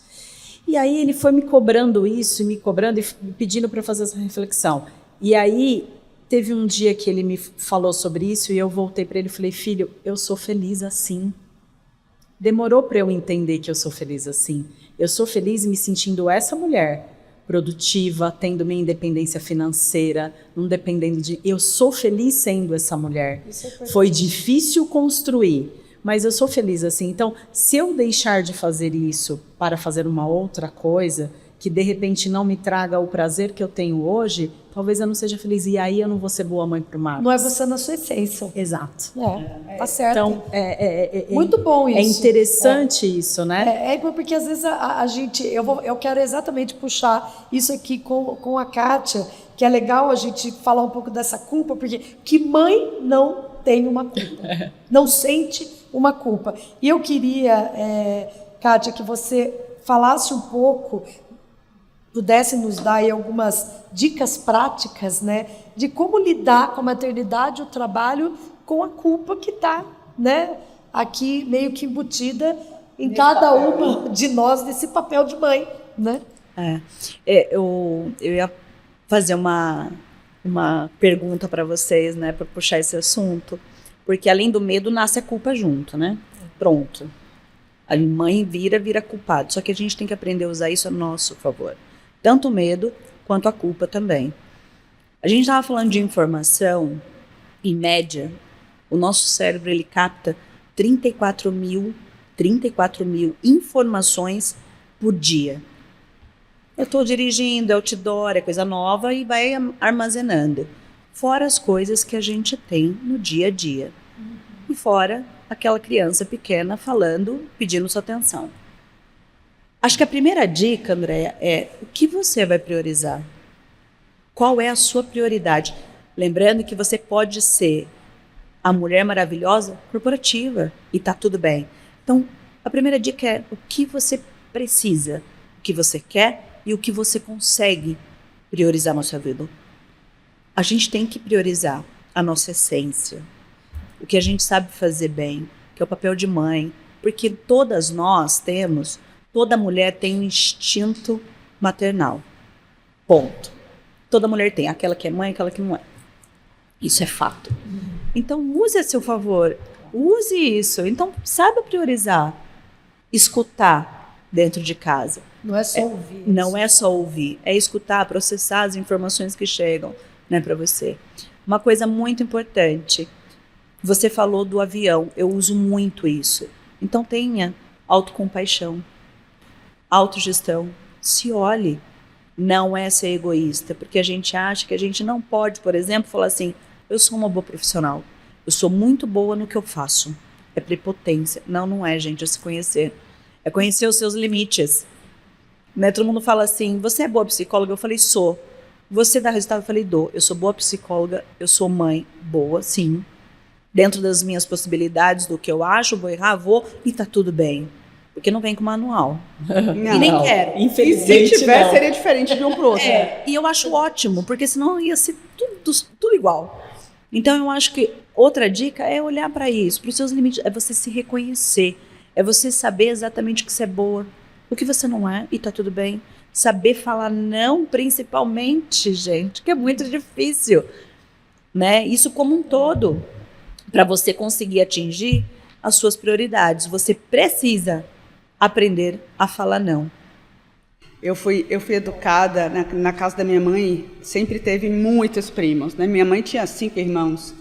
E aí ele foi me cobrando isso, me cobrando e pedindo para fazer essa reflexão. E aí teve um dia que ele me falou sobre isso e eu voltei para ele e falei, filho, eu sou feliz assim. Demorou para eu entender que eu sou feliz assim. Eu sou feliz me sentindo essa mulher produtiva, tendo minha independência financeira, não dependendo de... Eu sou feliz sendo essa mulher. Foi difícil construir, mas eu sou feliz assim. Então, se eu deixar de fazer isso para fazer uma outra coisa, que de repente não me traga o prazer que eu tenho hoje, talvez eu não seja feliz. E aí eu não vou ser boa mãe para o Marcos. Não é você na sua essência. Exato. Tá certo. Então, muito bom isso. É interessante isso, né? Porque às vezes a gente... Eu quero exatamente puxar isso aqui com a Kátia, que é legal a gente falar um pouco dessa culpa, porque que mãe não tem uma culpa? Não sente uma culpa. E eu queria, Kátia, que você falasse um pouco, pudesse nos dar aí algumas dicas práticas, né, de como lidar com a maternidade e o trabalho com a culpa que está, né, aqui meio que embutida em cada uma de nós nesse papel de mãe, né? Eu ia fazer uma pergunta para vocês, né, para puxar esse assunto, porque além do medo nasce a culpa junto, né? Pronto. A mãe vira culpado. Só que a gente tem que aprender a usar isso a nosso favor. Tanto o medo quanto a culpa também. A gente estava falando de informação, em média, o nosso cérebro ele capta 34 mil informações por dia. Eu estou dirigindo, é outdoor, é coisa nova e vai armazenando. Fora as coisas que a gente tem no dia a dia. E fora aquela criança pequena falando, pedindo sua atenção. Acho que a primeira dica, Andréia, é o que você vai priorizar. Qual é a sua prioridade? Lembrando que você pode ser a mulher maravilhosa corporativa e está tudo bem. Então, a primeira dica é o que você precisa, o que você quer e o que você consegue priorizar na sua vida. A gente tem que priorizar a nossa essência, o que a gente sabe fazer bem, que é o papel de mãe, porque todas nós temos... Toda mulher tem um instinto maternal. Ponto. Toda mulher tem. Aquela que é mãe, aquela que não é. Isso é fato. Então, use a seu favor. Use isso. Então, saiba priorizar. Escutar dentro de casa. Não é só ouvir. Não é só ouvir. É escutar, processar as informações que chegam, né, para você. Uma coisa muito importante. Você falou do avião. Eu uso muito isso. Então, tenha autocompaixão. Autogestão, se olhe, não é ser egoísta, porque a gente acha que a gente não pode, por exemplo, falar assim, eu sou uma boa profissional, eu sou muito boa no que eu faço, é prepotência. Não é, gente, é se conhecer, é conhecer os seus limites, né? Todo mundo fala assim, você é boa psicóloga? Eu falei, sou. Você dá resultado? Eu falei, dou. Eu sou boa psicóloga, eu sou mãe boa, sim, dentro das minhas possibilidades, do que eu acho, vou errar, e tá tudo bem. Porque não vem com manual. Não, e nem quero. Infelizmente, e se tiver, seria diferente de um pro outro. E eu acho ótimo, porque senão ia ser tudo igual. Então, eu acho que outra dica é olhar para isso, para os seus limites. É você se reconhecer. É você saber exatamente o que você é boa, o que você não é, e tá tudo bem. Saber falar não, principalmente, gente, que é muito difícil. Né? Isso como um todo. Para você conseguir atingir as suas prioridades, você precisa aprender a falar não. Eu fui educada na casa da minha mãe, sempre teve muitos primos, né? Minha mãe tinha 5 irmãos.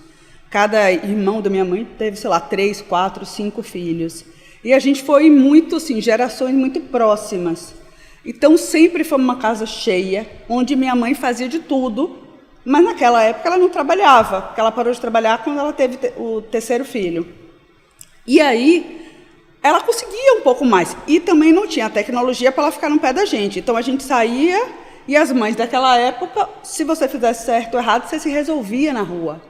Cada irmão da minha mãe teve, sei lá, 3, 4, 5 filhos. E a gente foi muito, assim, gerações muito próximas. Então, sempre foi uma casa cheia, onde minha mãe fazia de tudo, mas naquela época ela não trabalhava, porque ela parou de trabalhar quando ela teve o 3º filho. E aí, ela conseguia um pouco mais. E também não tinha tecnologia para ela ficar no pé da gente. Então, a gente saía e as mães daquela época, se você fizesse certo ou errado, você se resolvia na rua.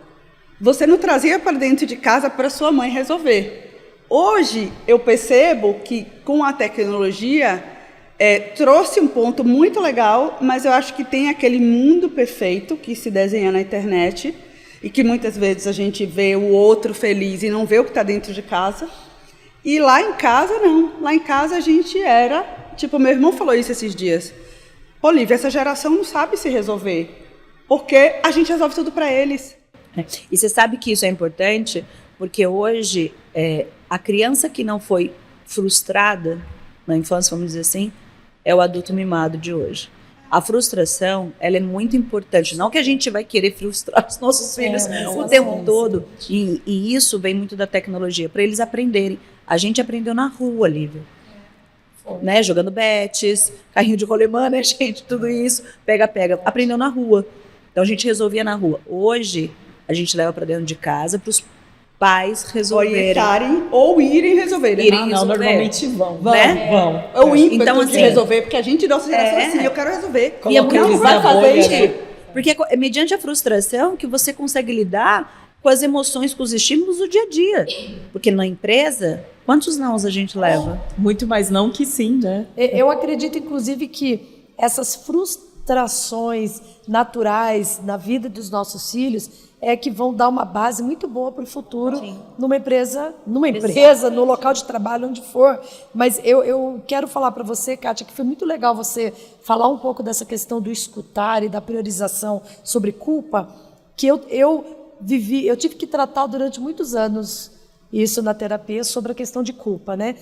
Você não trazia para dentro de casa para sua mãe resolver. Hoje, eu percebo que com a tecnologia, trouxe um ponto muito legal, mas eu acho que tem aquele mundo perfeito que se desenha na internet, e que muitas vezes a gente vê o outro feliz e não vê o que está dentro de casa. E lá em casa, não. Lá em casa a gente era... Tipo, meu irmão falou isso esses dias. Pô, Lívia, essa geração não sabe se resolver, porque a gente resolve tudo para eles. E você sabe que isso é importante, porque hoje a criança que não foi frustrada na infância, vamos dizer assim, é o adulto mimado de hoje. A frustração, ela é muito importante. Não que a gente vai querer frustrar os nossos filhos o tempo todo. E isso vem muito da tecnologia, para eles aprenderem. A gente aprendeu na rua, Lívia. Né? Jogando betes, carrinho de rolemã, né, gente? Tudo isso, pega-pega. Aprendeu na rua. Então a gente resolvia na rua. Hoje, a gente leva para dentro de casa para os pais resolverem. Orientarem ou irem resolverem. Normalmente vão. Né? Vão. É o ímpeto então, de assim, resolver, porque a gente, nossa geração, assim, eu quero resolver. E é muito eles vai na fazer bolha, isso. né? Porque é mediante a frustração que você consegue lidar com as emoções, com os estímulos do dia a dia. Porque na empresa, quantos nãos a gente leva? Muito mais não que sim, né? Eu acredito, inclusive, que essas frustrações naturais na vida dos nossos filhos é que vão dar uma base muito boa para o futuro numa empresa, no local de trabalho, onde for. Mas eu quero falar para você, Kátia, que foi muito legal você falar um pouco dessa questão do escutar e da priorização sobre culpa, que eu tive que tratar durante muitos anos isso na terapia sobre a questão de culpa, né?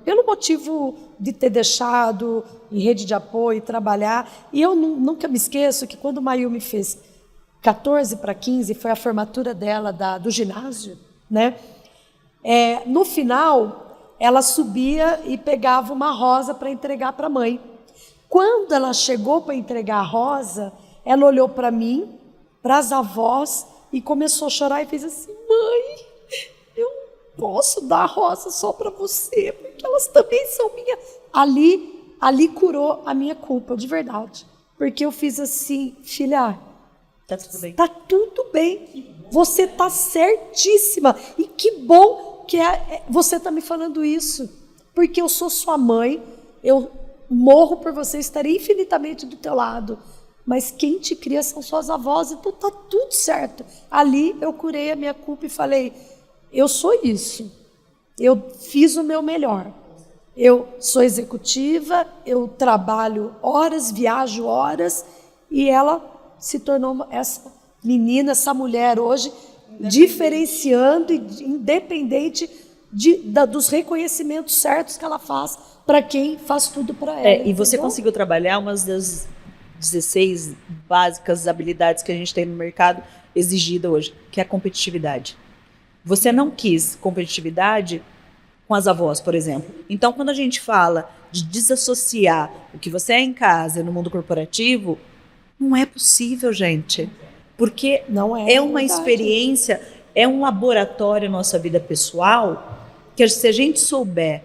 Pelo motivo de ter deixado em rede de apoio e trabalhar. E eu nunca me esqueço que quando Mayumi fez 14 para 15, foi a formatura dela do ginásio, né? No final, ela subia e pegava uma rosa para entregar para a mãe. Quando ela chegou para entregar a rosa, ela olhou para mim, para as avós, e começou a chorar e fez assim: mãe, eu posso dar a rosa só para você, porque elas também são minhas. Ali curou a minha culpa, de verdade. Porque eu fiz assim: filha, Tá tudo bem. tá tudo bem, você tá certíssima. E que bom que você tá me falando isso, porque eu sou sua mãe, eu morro por você, estarei infinitamente do teu lado. Mas quem te cria são suas avós, então tá tudo certo. Ali eu curei a minha culpa e falei: eu sou isso, eu fiz o meu melhor. Eu sou executiva, eu trabalho horas, viajo horas, e ela se tornou essa menina, essa mulher hoje, diferenciando e independente dos reconhecimentos certos que ela faz para quem faz tudo para ela. E você entendeu? conseguiu trabalhar uma das 16 básicas habilidades que a gente tem no mercado exigida hoje, que é a competitividade. Você não quis competitividade com as avós, por exemplo. Então, quando a gente fala de desassociar o que você é em casa no mundo corporativo, não é possível, gente. Porque Não é uma verdade. experiência, é um laboratório na nossa vida pessoal, que se a gente souber,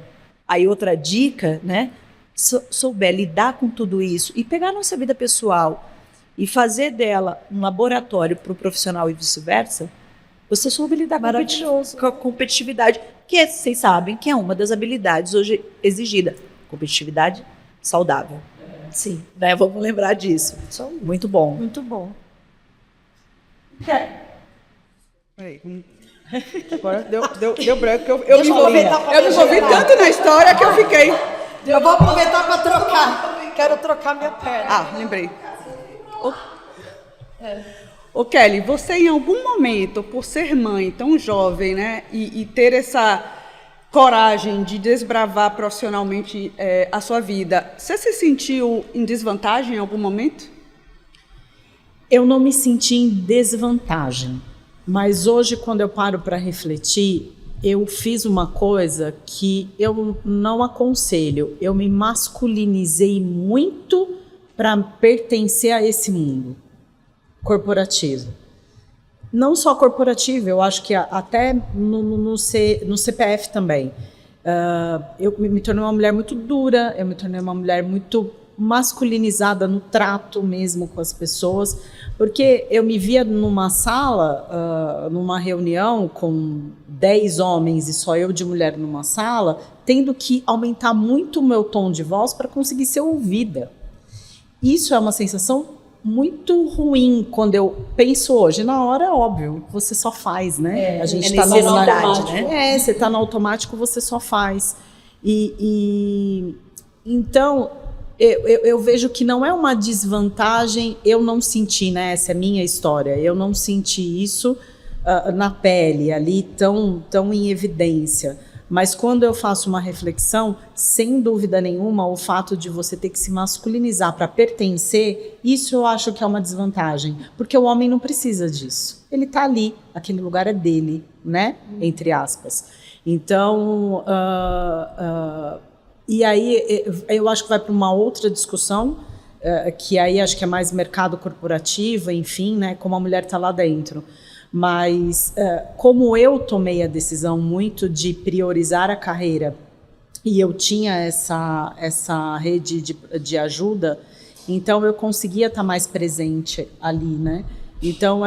aí outra dica, né? Souber lidar com tudo isso e pegar a nossa vida pessoal e fazer dela um laboratório para o profissional e vice-versa, você soube lidar com a competitividade, que vocês sabem que é uma das habilidades hoje exigida. Competitividade saudável. Sim, Né? Vamos lembrar disso. Muito bom. muito bom. Peraí, agora deu branco. Eu me envolvi projetar. tanto na história que eu fiquei... Eu vou aproveitar para trocar. Quero trocar minha perna. Ah, lembrei. Ô Kelly, você em algum momento, por ser mãe tão jovem, né, e ter essa coragem de desbravar profissionalmente a sua vida, você se sentiu em desvantagem em algum momento? Eu não me senti em desvantagem, mas hoje, quando eu paro para refletir, eu fiz uma coisa que eu não aconselho. Eu me masculinizei muito para pertencer a esse mundo corporativo. Não só corporativo, eu acho que até no CPF também. Eu me tornei uma mulher muito dura, eu me tornei uma mulher muito masculinizada no trato mesmo com as pessoas, porque eu me via numa sala, numa reunião com 10 homens e só eu de mulher numa sala, tendo que aumentar muito o meu tom de voz para conseguir ser ouvida. Isso é uma sensação muito ruim quando eu penso hoje. Na hora, óbvio, você só faz, né? A gente tá necessidade, né? Você tá no automático, você só faz. Então, eu vejo que não é uma desvantagem eu não sentir, né? Essa é a minha história. Eu não senti isso na pele, ali, tão em evidência. Mas quando eu faço uma reflexão, sem dúvida nenhuma, o fato de você ter que se masculinizar para pertencer, isso eu acho que é uma desvantagem. Porque o homem não precisa disso. Ele está ali, aquele lugar é dele, né? Entre aspas. Então, e aí eu acho que vai para uma outra discussão, que aí acho que é mais mercado corporativo, enfim, né? Como a mulher está lá dentro. Mas como eu tomei a decisão muito de priorizar a carreira e eu tinha essa rede de ajuda, então eu conseguia estar mais presente ali, né? Então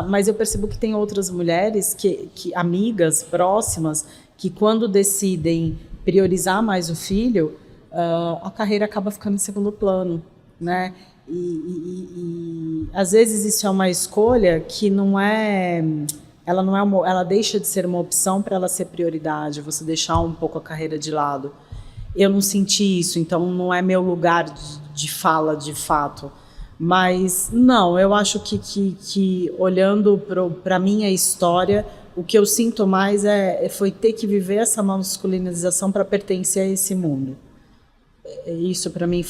mas eu percebo que tem outras mulheres, que amigas próximas, que quando decidem priorizar mais o filho, a carreira acaba ficando em segundo plano, né? E às vezes isso é uma escolha que ela deixa de ser uma opção para ela ser prioridade, você deixar um pouco a carreira de lado. Eu não senti isso, então não é meu lugar de fala de fato. Mas não, eu acho que olhando para a minha história, o que eu sinto mais foi ter que viver essa masculinização para pertencer a esse mundo. Isso para mim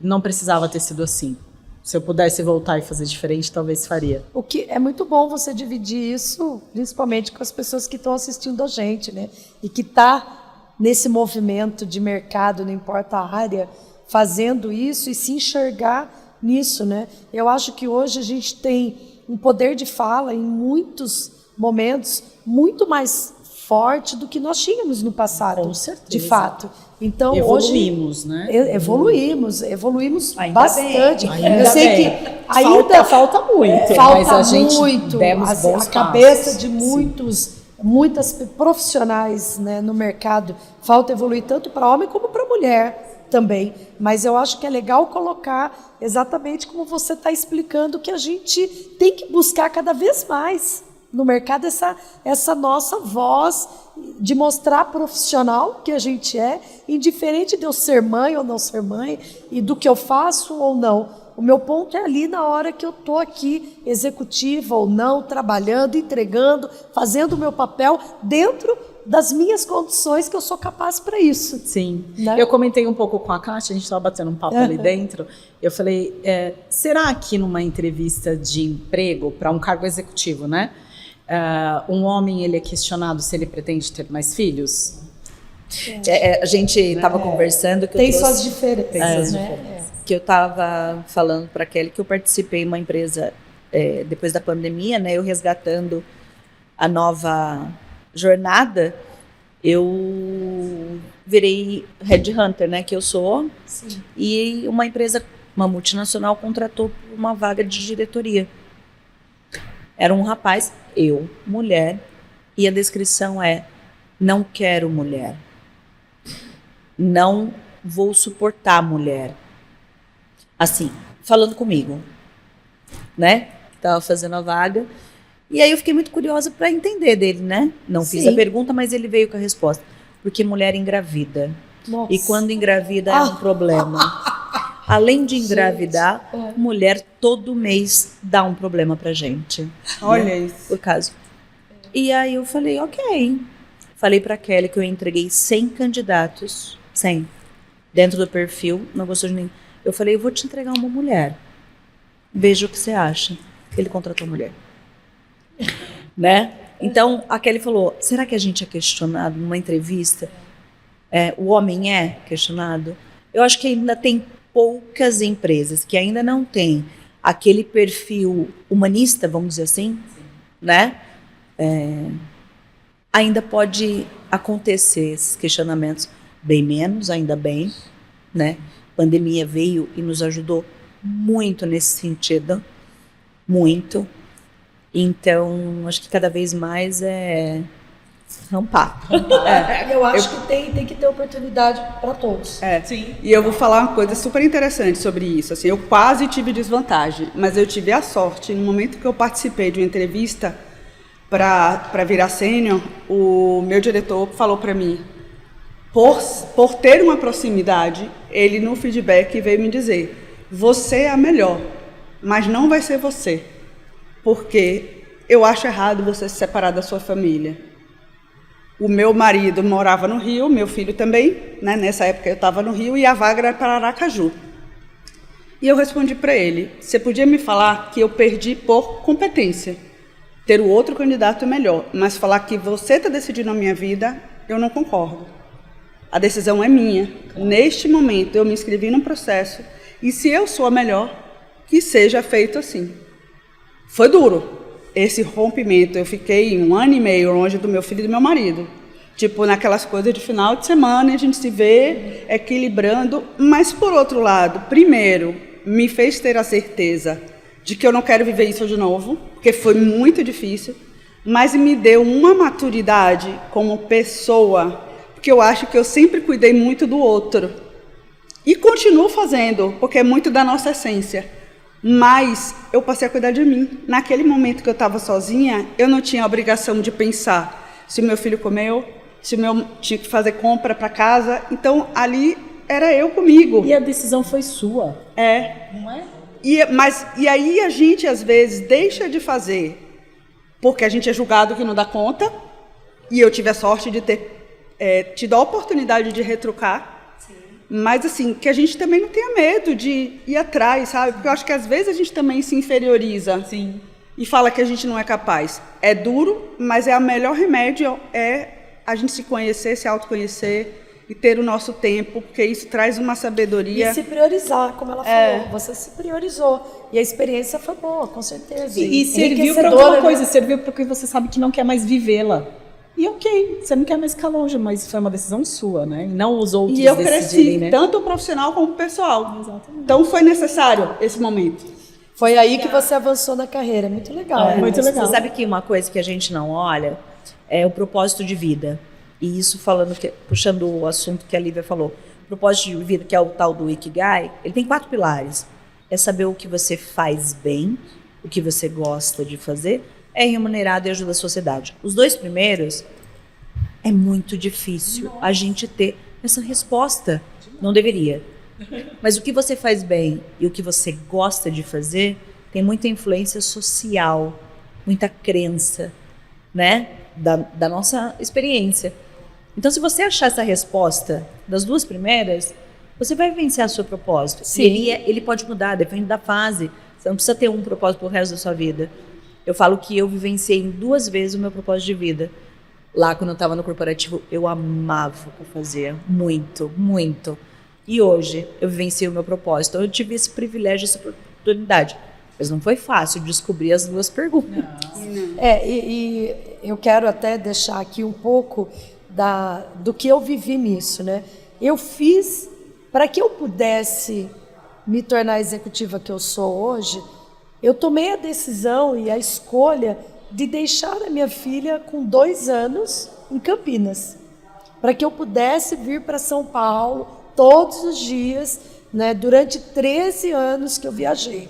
não precisava ter sido assim. Se eu pudesse voltar e fazer diferente, talvez faria. O que é muito bom você dividir isso, principalmente com as pessoas que estão assistindo a gente, né? E que tá nesse movimento de mercado, não importa a área, fazendo isso e se enxergar nisso, né? Eu acho que hoje a gente tem um poder de fala em muitos momentos muito mais forte do que nós tínhamos no passado. Com certeza. De fato. Então, evoluímos, hoje, né? Evoluímos Ainda bastante. bem, eu sei que ainda falta muito, falta mas a gente muito. demos bons A cabeça passos. de muitas profissionais, né, no mercado, falta evoluir tanto para homem como para mulher também. Mas eu acho que é legal colocar exatamente como você está explicando, que a gente tem que buscar cada vez mais no mercado essa nossa voz de mostrar profissional que a gente é, indiferente de eu ser mãe ou não ser mãe, e do que eu faço ou não. O meu ponto é ali na hora que eu estou aqui, executiva ou não, trabalhando, entregando, fazendo o meu papel dentro das minhas condições, que eu sou capaz para isso. Sim. Né? Eu comentei um pouco com a Kátia, a gente estava batendo um papo ali dentro. Eu falei, será que numa entrevista de emprego para um cargo executivo, né? Um homem ele é questionado se ele pretende ter mais filhos? A gente estava conversando que Tem eu trouxe, suas diferenças, né? que eu estava falando para a Kelly que eu participei de uma empresa depois da pandemia, né? Eu resgatando a nova jornada, eu virei headhunter, né? Que eu sou. Sim. E uma empresa, uma multinacional, contratou uma vaga de diretoria. Era um rapaz, eu, mulher, e a descrição é: não quero mulher. Não vou suportar mulher. Assim, falando comigo, né? Estava fazendo a vaga. E aí eu fiquei muito curiosa para entender dele, né? Não fiz a pergunta, mas ele veio com a resposta. Porque mulher engravida. Nossa. E quando engravida é um problema. Além de engravidar, mulher todo mês dá um problema pra gente. Olha isso. Por caso. E aí eu falei, ok. Falei pra Kelly que eu entreguei 100 candidatos. 100. Dentro do perfil, não gostou de nenhum. Eu falei, eu vou te entregar uma mulher. Veja o que você acha. Ele contratou mulher. Né? Então, a Kelly falou, será que a gente é questionado numa entrevista? O homem é questionado? Eu acho que ainda tem poucas empresas que ainda não têm aquele perfil humanista, vamos dizer assim, né? Ainda pode acontecer esses questionamentos, bem menos, ainda bem, né? A pandemia veio e nos ajudou muito nesse sentido, muito. Então, acho que cada vez mais rampar. Eu acho que tem que ter oportunidade para todos. Sim. E eu vou falar uma coisa super interessante sobre isso. Assim, eu quase tive desvantagem, mas eu tive a sorte. No momento que eu participei de uma entrevista para virar sênior, o meu diretor falou para mim, por ter uma proximidade, ele no feedback veio me dizer, você é a melhor, mas não vai ser você, porque eu acho errado você se separar da sua família. O meu marido morava no Rio, meu filho também, né? Nessa época eu estava no Rio, e a vaga era para Aracaju. E eu respondi para ele, você podia me falar que eu perdi por competência, ter o outro candidato é melhor, mas falar que você está decidindo a minha vida, eu não concordo. A decisão é minha. Neste momento eu me inscrevi num processo, e se eu sou a melhor, que seja feito assim. Foi duro. Esse rompimento, eu fiquei 1 ano e meio longe do meu filho e do meu marido. Tipo, naquelas coisas de final de semana, a gente se vê equilibrando. Mas, por outro lado, primeiro, me fez ter a certeza de que eu não quero viver isso de novo, porque foi muito difícil, mas me deu uma maturidade como pessoa, porque eu acho que eu sempre cuidei muito do outro. E continuo fazendo, porque é muito da nossa essência. Mas eu passei a cuidar de mim. Naquele momento que eu estava sozinha, eu não tinha a obrigação de pensar se o meu filho comeu, se o meu tinha que fazer compra para casa. Então, ali era eu comigo. E a decisão foi sua. Não é? E aí a gente, às vezes, deixa de fazer porque a gente é julgado que não dá conta. E eu tive a sorte de ter tido a oportunidade de retrucar. Mas, assim, que a gente também não tenha medo de ir atrás, sabe? Porque eu acho que, às vezes, a gente também se inferioriza. Sim. E fala que a gente não é capaz. É duro, mas o melhor remédio é a gente se conhecer, se autoconhecer e ter o nosso tempo, porque isso traz uma sabedoria. E se priorizar, como ela falou. Você se priorizou. E a experiência foi boa, com certeza. E serviu para alguma coisa, serviu porque você sabe que não quer mais vivê-la. E ok, você não quer mais ficar longe, mas foi uma decisão sua, né? E não os outros decidirem, né? E eu cresci, tanto profissional como pessoal. Exatamente. Então foi necessário esse momento. Foi aí que você avançou na carreira. Muito legal. Muito legal. Você sabe que uma coisa que a gente não olha é o propósito de vida. E isso puxando o assunto que a Lívia falou. O propósito de vida, que é o tal do Ikigai, ele tem 4 pilares. É saber o que você faz bem, o que você gosta de fazer, é remunerado e ajuda a sociedade. Os 2 primeiros, é muito difícil a gente ter essa resposta. Não deveria. Mas o que você faz bem e o que você gosta de fazer tem muita influência social, muita crença, né? Da nossa experiência. Então, se você achar essa resposta das 2 primeiras, você vai vencer o seu propósito. Sim. E ele pode mudar, depende da fase. Você não precisa ter um propósito pro resto da sua vida. Eu falo que eu vivenciei 2 vezes o meu propósito de vida. Lá, quando eu estava no corporativo, eu amava o que eu fazia. Muito, muito. E hoje, eu vivenciei o meu propósito. Eu tive esse privilégio, essa oportunidade. Mas não foi fácil descobrir as 2 perguntas. E eu quero até deixar aqui um pouco do que eu vivi nisso, né? Eu fiz, para que eu pudesse me tornar a executiva que eu sou hoje, eu tomei a decisão e a escolha de deixar a minha filha com 2 anos em Campinas, para que eu pudesse vir para São Paulo todos os dias, né, durante 13 anos que eu viajei.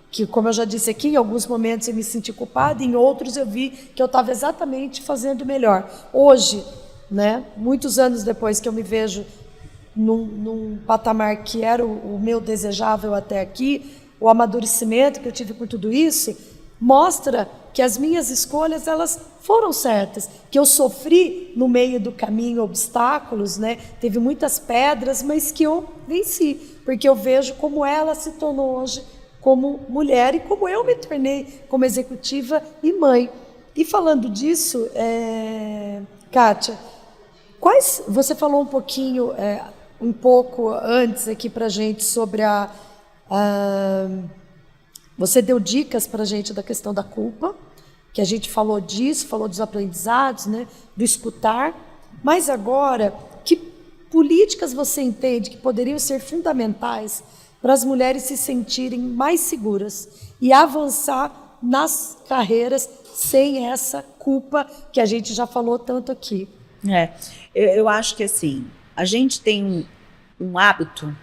Que, como eu já disse aqui, em alguns momentos eu me senti culpada, em outros eu vi que eu estava exatamente fazendo melhor. Hoje, né, muitos anos depois que eu me vejo num patamar que era o meu desejável até aqui, o amadurecimento que eu tive com tudo isso, mostra que as minhas escolhas, elas foram certas, que eu sofri no meio do caminho obstáculos, né? Teve muitas pedras, mas que eu venci, porque eu vejo como ela se tornou hoje como mulher e como eu me tornei como executiva e mãe. E falando disso, Kátia, você falou um pouco antes aqui para a gente sobre você deu dicas para a gente da questão da culpa, que a gente falou disso, falou dos aprendizados, né, do escutar, mas agora, que políticas você entende que poderiam ser fundamentais para as mulheres se sentirem mais seguras e avançar nas carreiras sem essa culpa que a gente já falou tanto aqui. Eu acho que assim, a gente tem um hábito,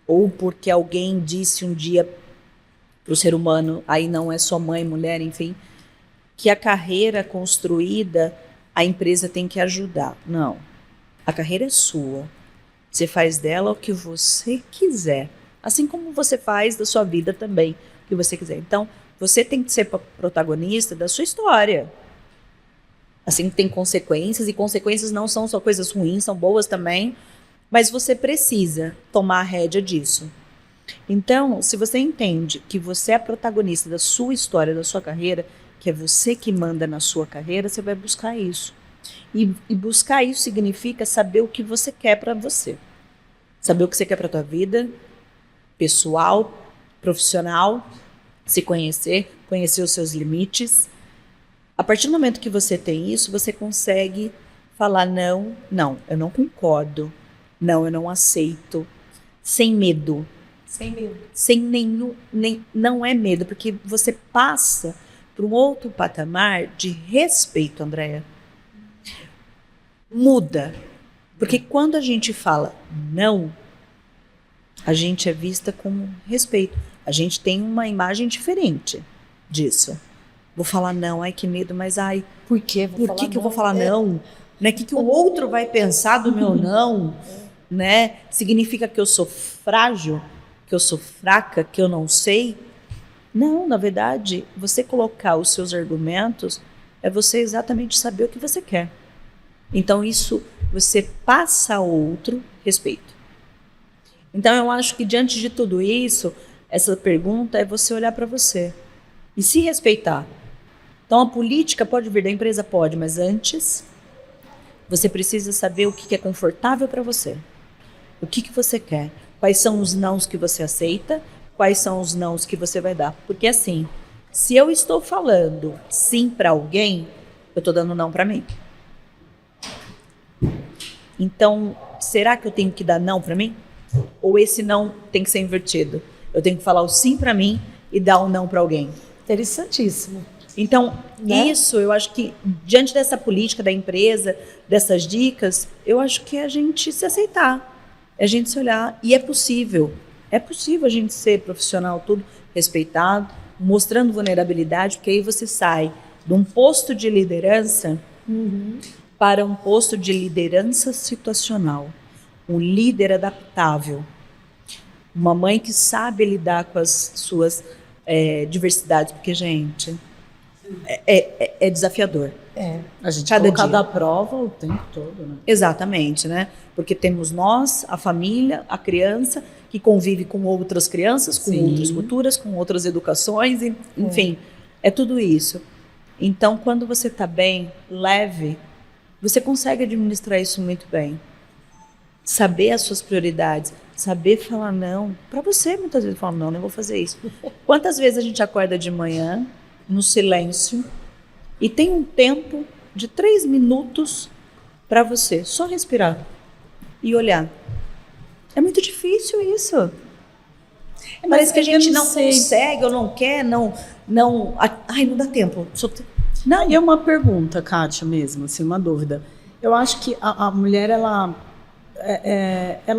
ou porque alguém disse um dia para o ser humano, aí não é só mãe, mulher, enfim, que a carreira construída, a empresa tem que ajudar. Não. A carreira é sua. Você faz dela o que você quiser. Assim como você faz da sua vida também, o que você quiser. Então, você tem que ser protagonista da sua história. Assim, tem consequências, e consequências não são só coisas ruins, são boas também, mas você precisa tomar a rédea disso. Então, se você entende que você é protagonista da sua história, da sua carreira, que é você que manda na sua carreira, você vai buscar isso. E buscar isso significa saber o que você quer para você. Saber o que você quer para a tua vida, pessoal, profissional, se conhecer, conhecer os seus limites. A partir do momento que você tem isso, você consegue falar não, eu não concordo, não, eu não aceito, sem medo. Sem medo. Sem nenhum, não é medo, porque você passa para um outro patamar de respeito, Andréa. Muda. Porque quando a gente fala não, a gente é vista com respeito. A gente tem uma imagem diferente disso. Vou falar não, ai que medo, mas ai, por quê? Por que eu vou falar não? Né? O que o outro vai pensar do meu não? Né? Significa que eu sou frágil? Que eu sou fraca? Que eu não sei? Não, na verdade, você colocar os seus argumentos é você exatamente saber o que você quer. Então isso, você passa ao outro respeito. Então eu acho que diante de tudo isso, essa pergunta é você olhar para você e se respeitar. Então a política pode vir da empresa? Pode, mas antes você precisa saber o que é confortável para você. O que você quer? Quais são os nãos que você aceita? Quais são os nãos que você vai dar? Porque assim, se eu estou falando sim para alguém, eu estou dando não para mim. Então, será que eu tenho que dar não para mim? Ou esse não tem que ser invertido? Eu tenho que falar o sim para mim e dar o não para alguém. Interessantíssimo. Então, isso, eu acho que, diante dessa política da empresa, dessas dicas, eu acho que é a gente se aceitar, é a gente se olhar. E é possível a gente ser profissional, tudo respeitado, mostrando vulnerabilidade, porque aí você sai de um posto de liderança para um posto de liderança situacional. Um líder adaptável. Uma mãe que sabe lidar com as suas diversidades, porque, gente, é desafiador. A gente Cada colocar dia. da prova o tempo todo, né? Exatamente, né? Porque temos nós, a família, a criança, que convive com outras crianças, com Sim. outras culturas, com outras educações, enfim, é tudo isso. Então, quando você está bem, leve, você consegue administrar isso muito bem. Saber as suas prioridades, saber falar não. Para você, muitas vezes, falar não vou fazer isso. Quantas vezes a gente acorda de manhã, no silêncio, e tem um tempo de 3 minutos para você só respirar e olhar? É muito difícil isso. Parece que a gente não consegue ou não quer, ai, não dá tempo. Não, e é uma pergunta, Kátia, mesmo, assim, uma dúvida. Eu acho que a mulher, ela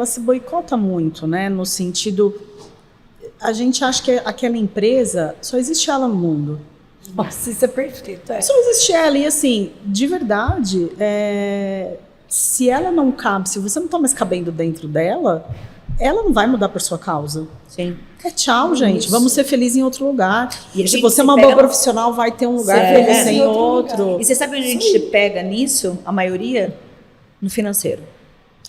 se boicota muito, né? No sentido, a gente acha que aquela empresa, só existe ela no mundo. Nossa, isso é perfeito. Só existe ela, e assim, de verdade, se ela não cabe, se você não está mais cabendo dentro dela, ela não vai mudar por sua causa. Sim. Tchau, gente. Isso. Vamos ser felizes em outro lugar. E Se você é uma boa profissional, vai ter um lugar feliz em outro. E você sabe onde a gente pega nisso, a maioria? No financeiro.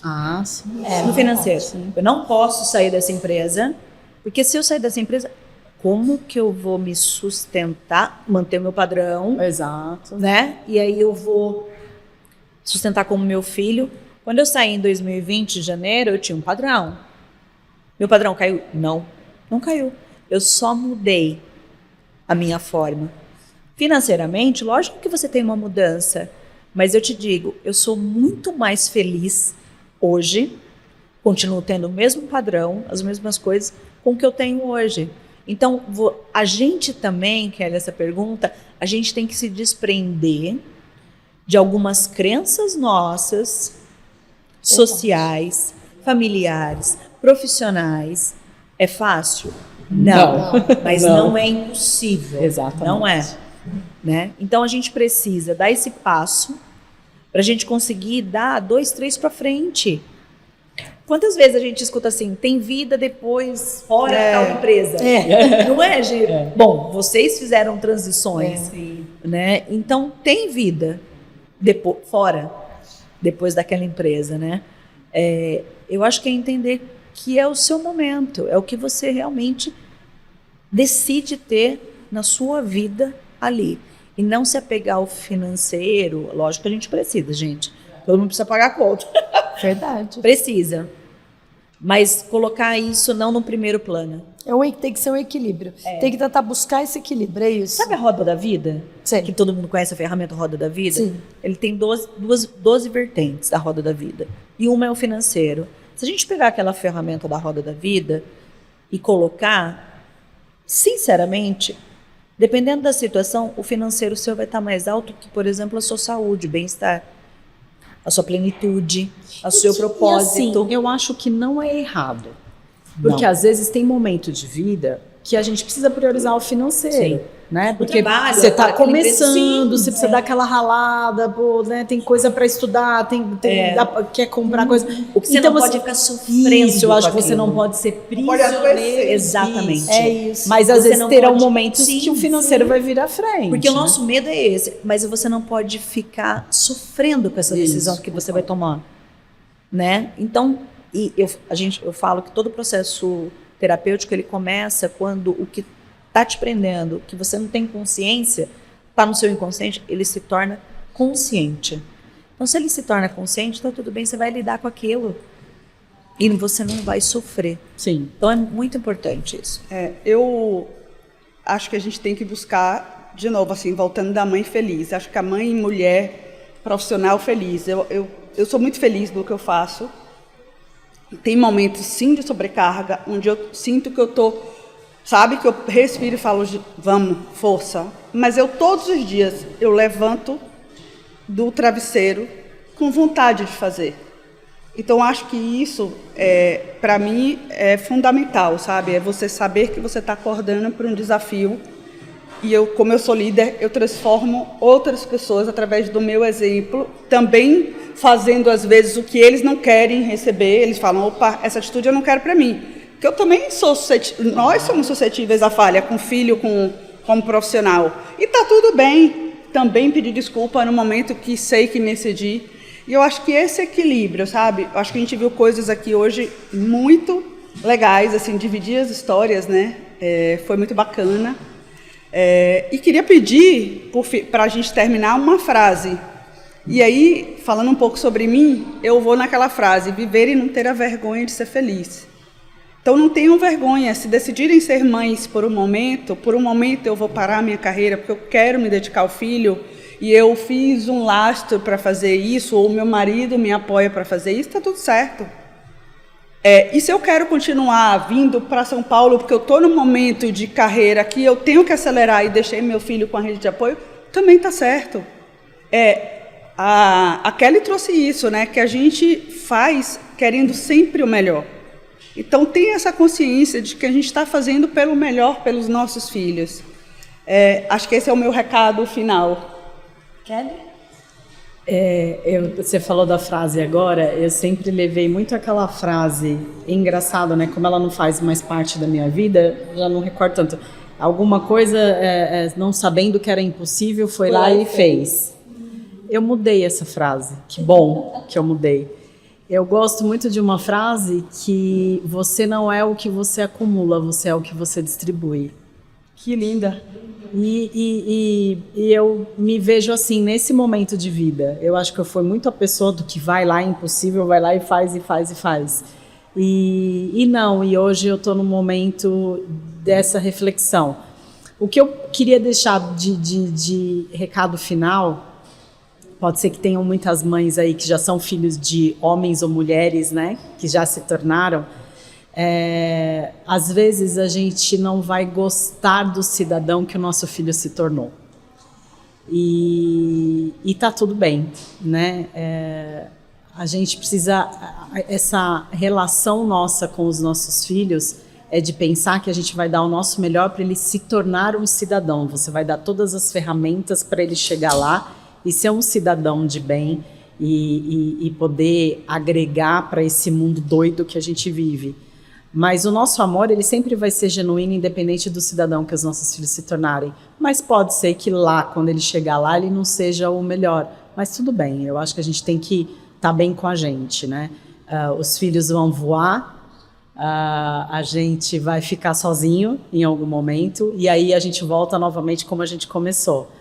Ah, sim. No financeiro. Eu não posso sair dessa empresa, porque se eu sair dessa empresa, como que eu vou me sustentar, manter o meu padrão, Exato. né? E aí eu vou sustentar como meu filho. Quando eu saí em 2020, em janeiro, eu tinha um padrão. Meu padrão caiu? Não caiu. Eu só mudei a minha forma. Financeiramente, lógico que você tem uma mudança, mas eu te digo, eu sou muito mais feliz hoje, continuo tendo o mesmo padrão, as mesmas coisas com o que eu tenho hoje. Então, a gente também, Kelly, essa pergunta, a gente tem que se desprender de algumas crenças nossas, sociais, familiares, profissionais. É fácil? Não. Mas não é impossível. Exatamente. Não é. Né? Então, a gente precisa dar esse passo para a gente conseguir dar 2, 3 para frente. Quantas vezes a gente escuta assim, tem vida depois fora da empresa? Não é, gente? Bom, vocês fizeram transições, né? Então tem vida fora, depois daquela empresa, né? Eu acho que é entender que é o seu momento, é o que você realmente decide ter na sua vida ali. E não se apegar ao financeiro. Lógico que a gente precisa, gente. Todo mundo precisa pagar a conta. Verdade. Precisa. Mas colocar isso não no primeiro plano. Tem que ser um equilíbrio. Tem que tentar buscar esse equilíbrio, é isso. Sabe a roda da vida? Sim. Que todo mundo conhece a ferramenta roda da vida? Sim. Ele tem 12 vertentes da roda da vida. E uma é o financeiro. Se a gente pegar aquela ferramenta da roda da vida e colocar, sinceramente, dependendo da situação, o financeiro seu vai estar mais alto que, por exemplo, a sua saúde, bem-estar, a sua plenitude, o seu propósito. E assim, eu acho que não é errado. Porque às vezes tem momento de vida que a gente precisa priorizar o financeiro. Né? Porque trabalho, você está aquele começando, você precisa dar aquela ralada, pô, né? Tem coisa para estudar, quer comprar coisa. O que você então, não pode ficar sofrendo. Isso, eu acho que com você aquilo. não pode ser prisioneiro. Exatamente. É isso. Mas às Você vezes não terão pode- momentos que o financeiro vai vir à frente. Porque o né? nosso medo é esse, mas você não pode ficar sofrendo com essa decisão que você vai tomar, né? Então, eu falo que todo processo terapêutico ele começa quando o que está te prendendo, que você não tem consciência, está no seu inconsciente, ele se torna consciente. Então, se ele se torna consciente, então tudo bem, você vai lidar com aquilo e você não vai sofrer. Sim. Então, é muito importante isso. Eu acho que a gente tem que buscar, de novo, assim, voltando da mãe feliz. Acho que a mãe mulher profissional feliz. Eu sou muito feliz do que eu faço. Tem momentos, sim, de sobrecarga, onde eu sinto que eu estou... Sabe, que eu respiro e falo, vamos, força. Mas todos os dias, eu levanto do travesseiro com vontade de fazer. Então, acho que isso, para mim, é fundamental, sabe? É você saber que você está acordando para um desafio. E como eu sou líder, eu transformo outras pessoas através do meu exemplo, também fazendo, às vezes, o que eles não querem receber. Eles falam, opa, essa atitude eu não quero para mim. Porque eu também sou suscetível, nós somos suscetíveis à falha, com filho, como profissional. E está tudo bem também pedir desculpa no momento que sei que me excedi. E eu acho que esse equilíbrio, sabe? Eu acho que a gente viu coisas aqui hoje muito legais, assim, dividir as histórias, né? Foi muito bacana. E queria pedir, para a gente terminar, uma frase. E aí, falando um pouco sobre mim, eu vou naquela frase, viver e não ter a vergonha de ser feliz. Então, não tenham vergonha, se decidirem ser mães por um momento eu vou parar a minha carreira, porque eu quero me dedicar ao filho, e eu fiz um lastro para fazer isso, ou meu marido me apoia para fazer isso, está tudo certo. E se eu quero continuar vindo para São Paulo, porque eu estou num momento de carreira que eu tenho que acelerar e deixei meu filho com a rede de apoio, também está certo. A Kelly trouxe isso, né, que a gente faz querendo sempre o melhor. Então, tem essa consciência de que a gente está fazendo pelo melhor pelos nossos filhos. Acho que esse é o meu recado final. Kelly? Você falou da frase agora, eu sempre levei muito aquela frase, engraçado, né? Como ela não faz mais parte da minha vida, já não recordo tanto. Alguma coisa, não sabendo que era impossível, foi lá e fez. Eu mudei essa frase, que bom que eu mudei. Eu gosto muito de uma frase que você não é o que você acumula, você é o que você distribui. Que linda! E eu me vejo assim, nesse momento de vida. Eu acho que eu fui muito a pessoa do que vai lá, é impossível, vai lá e faz, e faz, e faz. E hoje eu estou no momento dessa reflexão. O que eu queria deixar de recado final... Pode ser que tenham muitas mães aí que já são filhos de homens ou mulheres, né? Que já se tornaram. às vezes a gente não vai gostar do cidadão que o nosso filho se tornou. E tá tudo bem, né? A gente precisa, essa relação nossa com os nossos filhos é de pensar que a gente vai dar o nosso melhor para ele se tornar um cidadão. Você vai dar todas as ferramentas para ele chegar lá e ser um cidadão de bem e poder agregar para esse mundo doido que a gente vive. Mas o nosso amor, ele sempre vai ser genuíno, independente do cidadão que os nossos filhos se tornarem. Mas pode ser que lá, quando ele chegar lá, ele não seja o melhor. Mas tudo bem, eu acho que a gente tem que estar bem com a gente, né? Os filhos vão voar, a gente vai ficar sozinho em algum momento, e aí a gente volta novamente como a gente começou.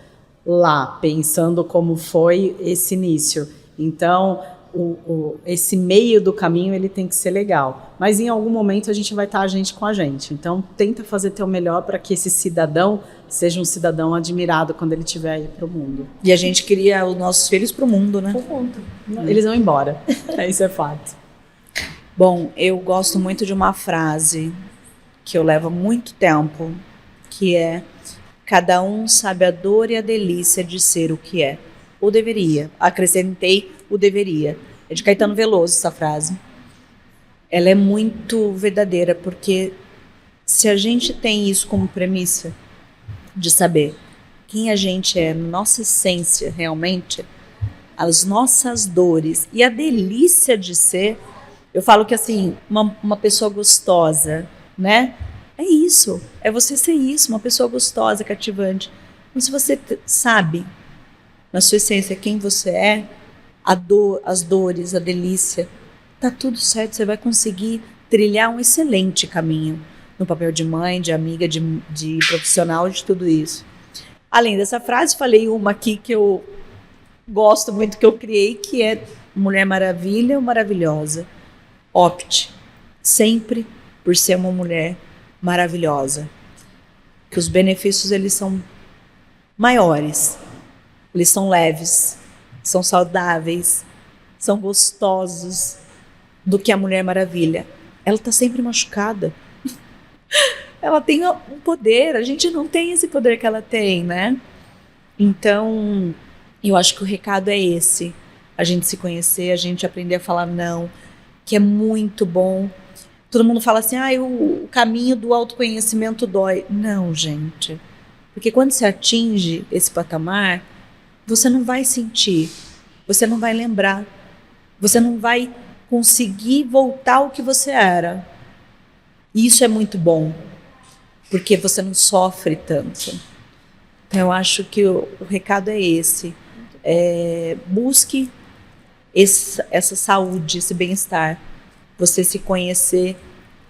Lá, pensando como foi esse início. Então, esse meio do caminho ele tem que ser legal, mas em algum momento a gente vai estar a gente com a gente, então tenta fazer teu melhor para que esse cidadão seja um cidadão admirado quando ele estiver aí para o mundo. E a gente cria os nossos filhos para o mundo, né? Pro mundo. Eles vão embora, isso é fato. Bom, eu gosto muito de uma frase que eu levo há muito tempo, que é: cada um sabe a dor e a delícia de ser o que é. Ou deveria. Acrescentei o deveria. É de Caetano Veloso essa frase. Ela é muito verdadeira, porque se a gente tem isso como premissa de saber quem a gente é, nossa essência realmente, as nossas dores e a delícia de ser, eu falo que assim, uma pessoa gostosa, né? É isso, é você ser isso, uma pessoa gostosa, cativante. Mas se você sabe, na sua essência, quem você é, as dores, a delícia, tá tudo certo, você vai conseguir trilhar um excelente caminho no papel de mãe, de amiga, de profissional, de tudo isso. Além dessa frase, falei uma aqui que eu gosto muito, que eu criei, que é Mulher Maravilha ou Maravilhosa. Opte sempre por ser uma mulher maravilhosa, que os benefícios eles são maiores, eles são leves, são saudáveis, são gostosos do que a Mulher Maravilha. Ela está sempre machucada. Ela tem um poder, a gente não tem esse poder que ela tem, né? Então, eu acho que o recado é esse. A gente se conhecer, a gente aprender a falar não, que é muito bom. Todo mundo fala assim, o caminho do autoconhecimento dói. Não, gente. Porque quando você atinge esse patamar, você não vai sentir, você não vai lembrar, você não vai conseguir voltar ao que você era. E isso é muito bom, porque você não sofre tanto. Então, eu acho que o recado é esse. Busque essa saúde, esse bem-estar, você se conhecer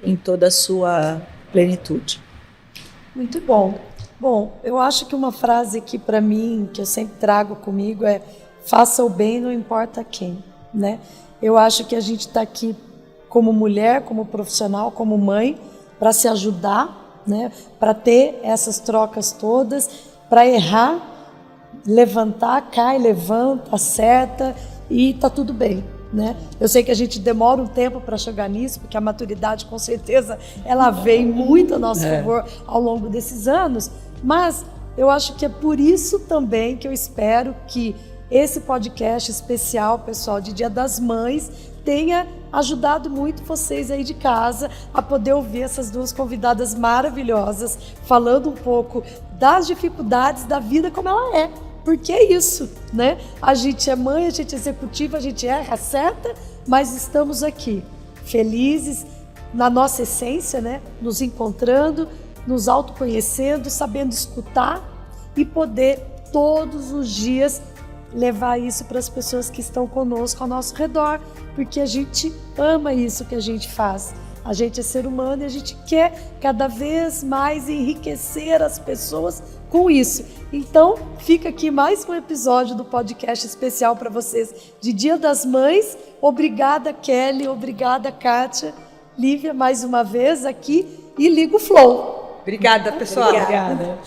em toda a sua plenitude. Muito bom. Bom, eu acho que uma frase que para mim, que eu sempre trago comigo é: faça o bem, não importa quem, né? Eu acho que a gente está aqui como mulher, como profissional, como mãe, para se ajudar, né? Para ter essas trocas todas, para errar, levantar, cai, levanta, acerta e tá tudo bem, né? Eu sei que a gente demora um tempo para chegar nisso, porque a maturidade, com certeza, ela vem muito a nosso favor ao longo desses anos, mas eu acho que é por isso também que eu espero que esse podcast especial, pessoal, de Dia das Mães, tenha ajudado muito vocês aí de casa a poder ouvir essas duas convidadas maravilhosas falando um pouco das dificuldades da vida como ela é. Porque é isso, né? A gente é mãe, a gente é executiva, a gente erra, acerta, mas estamos aqui, felizes, na nossa essência, né? Nos encontrando, nos autoconhecendo, sabendo escutar e poder todos os dias levar isso para as pessoas que estão conosco ao nosso redor, porque a gente ama isso que a gente faz. A gente é ser humano e a gente quer cada vez mais enriquecer as pessoas com isso. Então, fica aqui mais um episódio do podcast especial para vocês de Dia das Mães. Obrigada, Kelly. Obrigada, Kátia. Lívia, mais uma vez aqui. E liga o flow. Obrigada, pessoal. Obrigada.